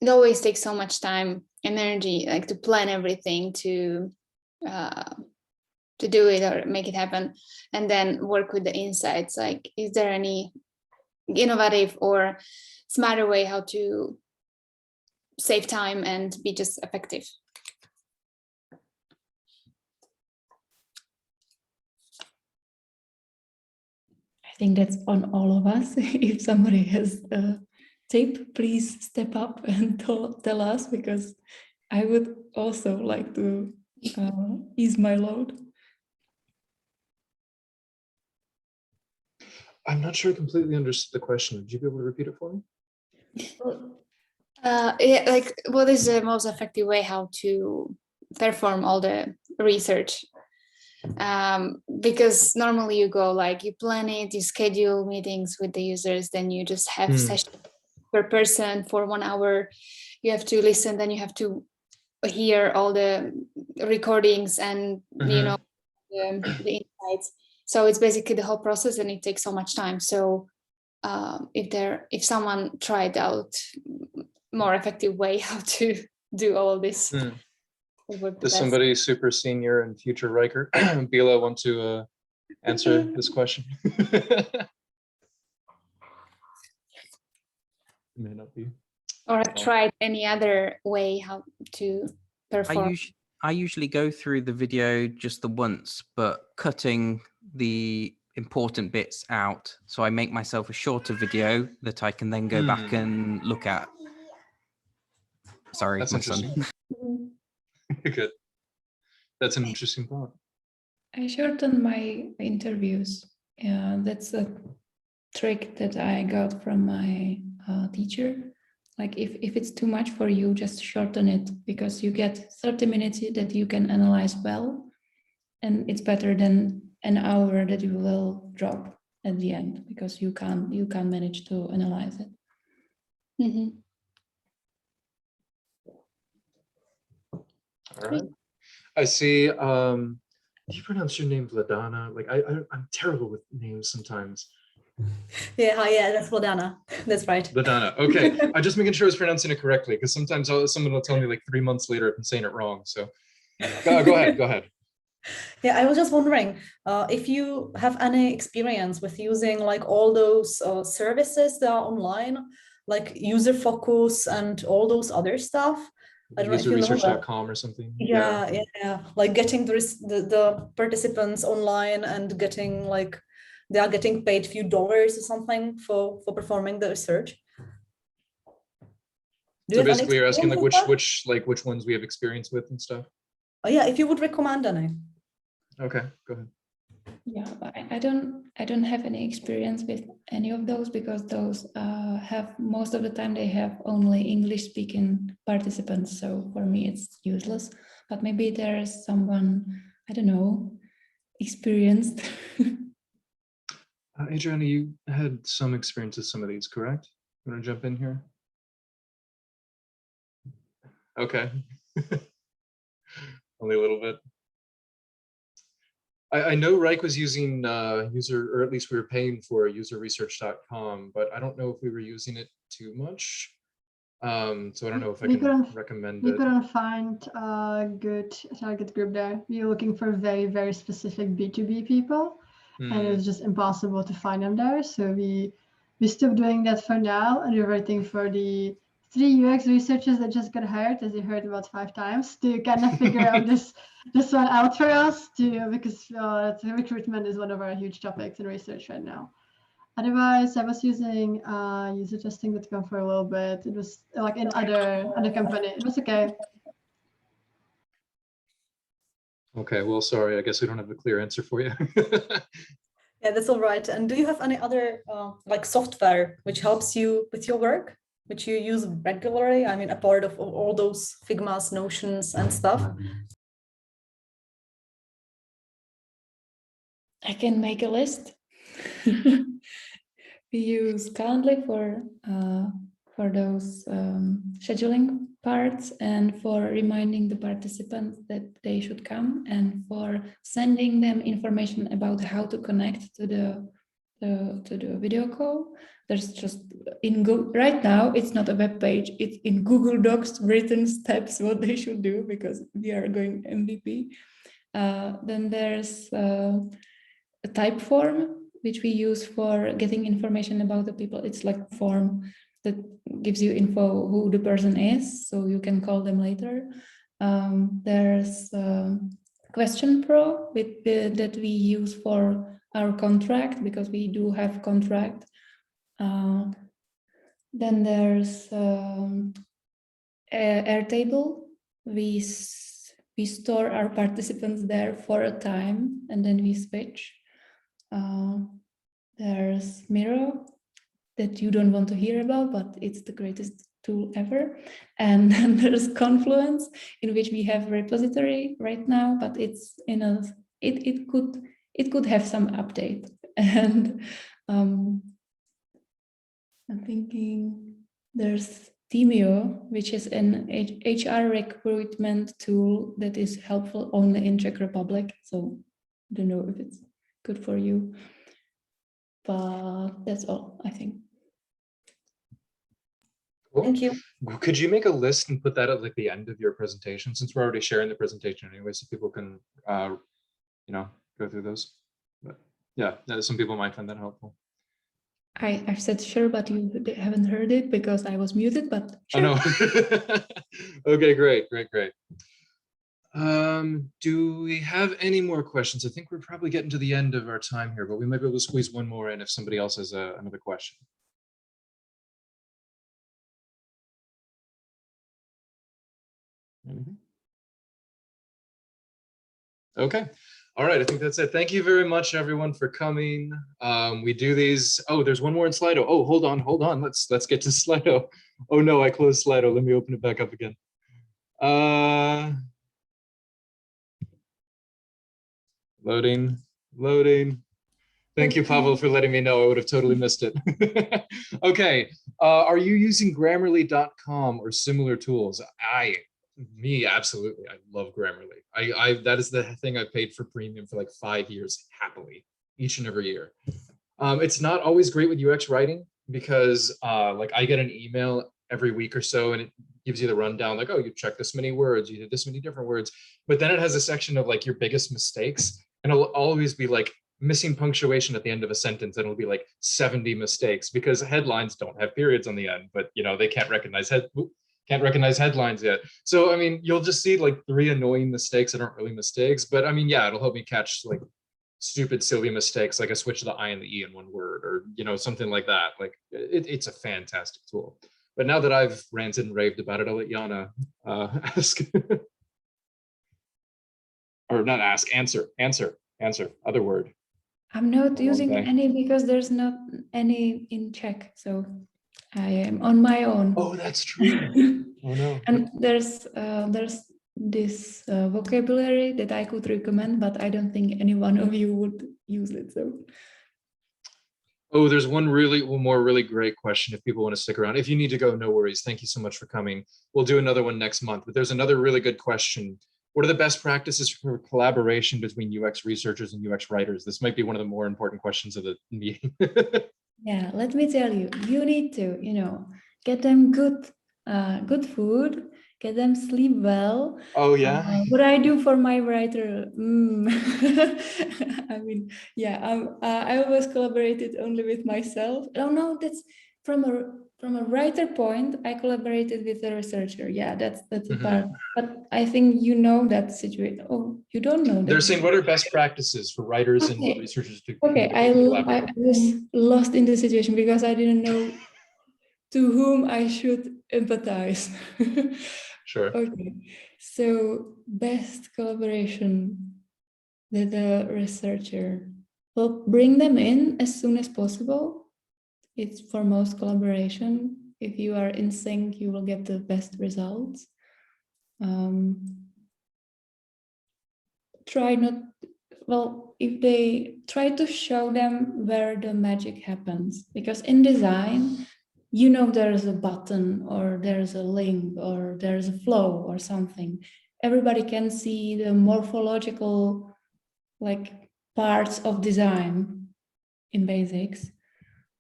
Speaker 11: it always takes so much time and energy, like to plan everything, to do it or make it happen, and then work with the insights. Like, is there any innovative or smarter way how to save time and be just effective?
Speaker 2: I think that's on all of us. If somebody has a tip, please step up and tell us, because I would also like to ease my load.
Speaker 1: I'm not sure I completely understood the question. Would you be able to repeat it for me?
Speaker 11: Yeah, like, what is the most effective way how to perform all the research? Because normally you go like, you plan it, you schedule meetings with the users, then you just have sessions per person for 1 hour. You have to listen, then you have to hear all the recordings and you know the insights. So it's basically the whole process, and it takes so much time. So if someone tried out more effective way how to do all this.
Speaker 1: Does somebody super senior and future Riker, Bila, want to answer this question? May not be.
Speaker 11: Or have tried any other way how to perform?
Speaker 9: I usually go through the video just the once, but cutting the important bits out. So I make myself a shorter video that I can then go back and look at. Sorry,
Speaker 1: that's
Speaker 9: my
Speaker 1: interesting.
Speaker 9: son.
Speaker 1: Good. That's an interesting thought.
Speaker 2: I shorten my interviews. Yeah, that's a trick that I got from my teacher. Like, if it's too much for you, just shorten it, because you get 30 minutes that you can analyze well, and it's better than an hour that you will drop at the end because you can't manage to analyze it.
Speaker 1: All right. I see. Do you pronounce your name Vladana? Like, I'm terrible with names sometimes.
Speaker 10: Yeah, that's Vladana. That's right.
Speaker 1: Vladana. Okay. I'm just making sure I was pronouncing it correctly, because sometimes someone will tell me like 3 months later if I'm saying it wrong. So go ahead. Go ahead.
Speaker 10: Yeah, I was just wondering if you have any experience with using like all those services that are online, like user focus and all those other stuff. I don't know if you know that.
Speaker 1: Userresearch.com or something.
Speaker 10: Yeah. Like getting the participants online and getting like they are getting paid few dollars or something for performing the research.
Speaker 1: So basically, you're asking like which ones we have experience with and stuff.
Speaker 10: Oh yeah, if you would recommend any.
Speaker 1: Okay, go ahead.
Speaker 2: Yeah, I don't have any experience with any of those because those have most of the time they have only English speaking participants. So for me it's useless. But maybe there's someone, I don't know, experienced.
Speaker 1: Adriana, you had some experience with some of these, correct? You want to jump in here? Okay. Only a little bit. I know Reich was using or at least we were paying for userresearch.com, but I don't know if we were using it too much. So I don't know if I can recommend it.
Speaker 12: We couldn't find a good target group there. We were looking for very, very specific B2B people, and it was just impossible to find them there. So we stopped doing that for now, and we're waiting for the 3 UX researchers that just got hired, as you heard about 5 times, to kind of figure out this one out for us, because recruitment is one of our huge topics in research right now. Otherwise, I was using usertesting.com for a little bit. It was like in other company. It was okay.
Speaker 1: Okay, well, sorry. I guess we don't have a clear answer for you.
Speaker 10: Yeah, that's all right. And do you have any other like software which helps you with your work, which you use regularly? I mean, a part of all those Figmas, Notions, and stuff.
Speaker 2: I can make a list. We use Calendly for those scheduling parts and for reminding the participants that they should come and for sending them information about how to connect to the video call. There's just in Google right now. It's not a web page. It's in Google Docs written steps what they should do because we are going MVP. Then there's a type form which we use for getting information about the people. It's like a form that gives you info who the person is, so you can call them later. There's Question Pro that we use for our contract because we do have contract. Then there's Airtable. We store our participants there for a time and then we switch. There's Miro that you don't want to hear about, but it's the greatest tool ever. And then there's Confluence, in which we have a repository right now, but it's in a it could have some update. And I'm thinking there's Timio, which is an HR recruitment tool that is helpful only in Czech Republic. So I don't know if it's good for you, but that's all, I think.
Speaker 1: Cool.
Speaker 10: Thank you.
Speaker 1: Could you make a list and put that at like the end of your presentation, since we're already sharing the presentation anyway, so people can, go through those. But yeah, some people might find that helpful.
Speaker 2: I've said sure, but you haven't heard it because I was muted, but sure.
Speaker 1: Oh, no. Okay, great. Do we have any more questions? I think we're probably getting to the end of our time here, but we might be able to squeeze one more in if somebody else has another question. Okay. All right, I think that's it. Thank you very much, everyone, for coming. We do these. Oh, there's one more in Slido. Oh, hold on. Let's get to Slido. Oh no, I closed Slido. Let me open it back up again. Loading. Thank you, Pavel, for letting me know. I would have totally missed it. Okay. Are you using Grammarly.com or similar tools? Me, absolutely. I love Grammarly. That is the thing I paid for premium for like 5 years happily, each and every year. It's not always great with UX writing because like I get an email every week or so and gives you the rundown, like, oh, you checked this many words, you did this many different words. But then it has a section of like your biggest mistakes, and it'll always be like missing punctuation at the end of a sentence, and it'll be like 70 mistakes, because headlines don't have periods on the end, but you know, they can't recognize headlines yet. So I mean, you'll just see like 3 annoying mistakes that aren't really mistakes, but I mean, yeah, it'll help me catch like stupid, silly mistakes, like I switched the I and the E in one word, or you know, something like that. Like it's a fantastic tool. But now that I've ranted and raved about it, I'll let Jana ask. Or not ask, answer, other word.
Speaker 2: I'm not using any because there's not any in Czech, so I am on my own.
Speaker 1: Oh, that's true. Oh no.
Speaker 2: And there's this vocabulary that I could recommend, but I don't think any one of you would use it. So.
Speaker 1: Oh, there's one really great question if people want to stick around. If you need to go, no worries. Thank you so much for coming. We'll do another one next month, but there's another really good question. What are the best practices for collaboration between UX researchers and UX writers? This might be one of the more important questions of the meeting.
Speaker 2: Yeah, let me tell you, you need to, get them good food, get them sleep well.
Speaker 1: Oh yeah.
Speaker 2: What I do for my writer, I mean, yeah, I always collaborated only with myself. Oh no, that's from a writer point. I collaborated with a researcher. Yeah, that's a part. But I think you know that situation. Oh, you don't know that.
Speaker 1: They're saying, what are best practices for writers and researchers to
Speaker 2: I was lost in the situation because I didn't know to whom I should empathize.
Speaker 1: Sure.
Speaker 2: Okay, so best collaboration with a researcher. Well, bring them in as soon as possible. It's for most collaboration. If you are in sync, you will get the best results. If they try to show them where the magic happens, because in design, there's a button or there's a link or there's a flow or something. Everybody can see the morphological parts of design in basics,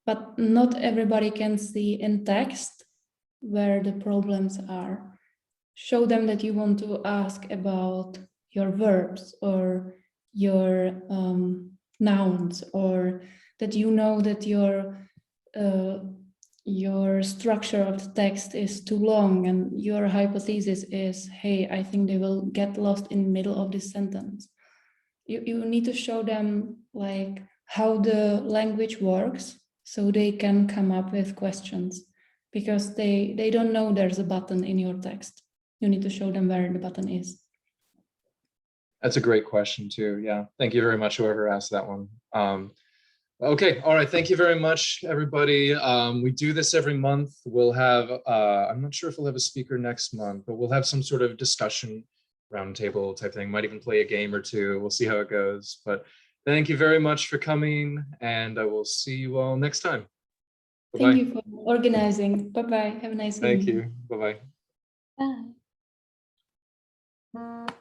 Speaker 2: but not everybody can see in text where the problems are. Show them that you want to ask about your verbs or your nouns, or that that your structure of the text is too long and your hypothesis is, hey, I think they will get lost in the middle of this sentence. You need to show them how the language works so they can come up with questions, because they don't know there's a button in your text. You need to show them where the button is.
Speaker 1: That's a great question too. Yeah, thank you very much, whoever asked that one. Okay, all right, thank you very much, everybody. We do this every month. We'll have, I'm not sure if we'll have a speaker next month, but we'll have some sort of discussion roundtable type thing. Might even play a game or two. We'll see how it goes. But thank you very much for coming, and I will see you all next time. Bye-bye.
Speaker 2: Thank you for organizing. Bye-bye. Have a nice evening.
Speaker 1: Thank you. Bye-bye.
Speaker 2: Bye.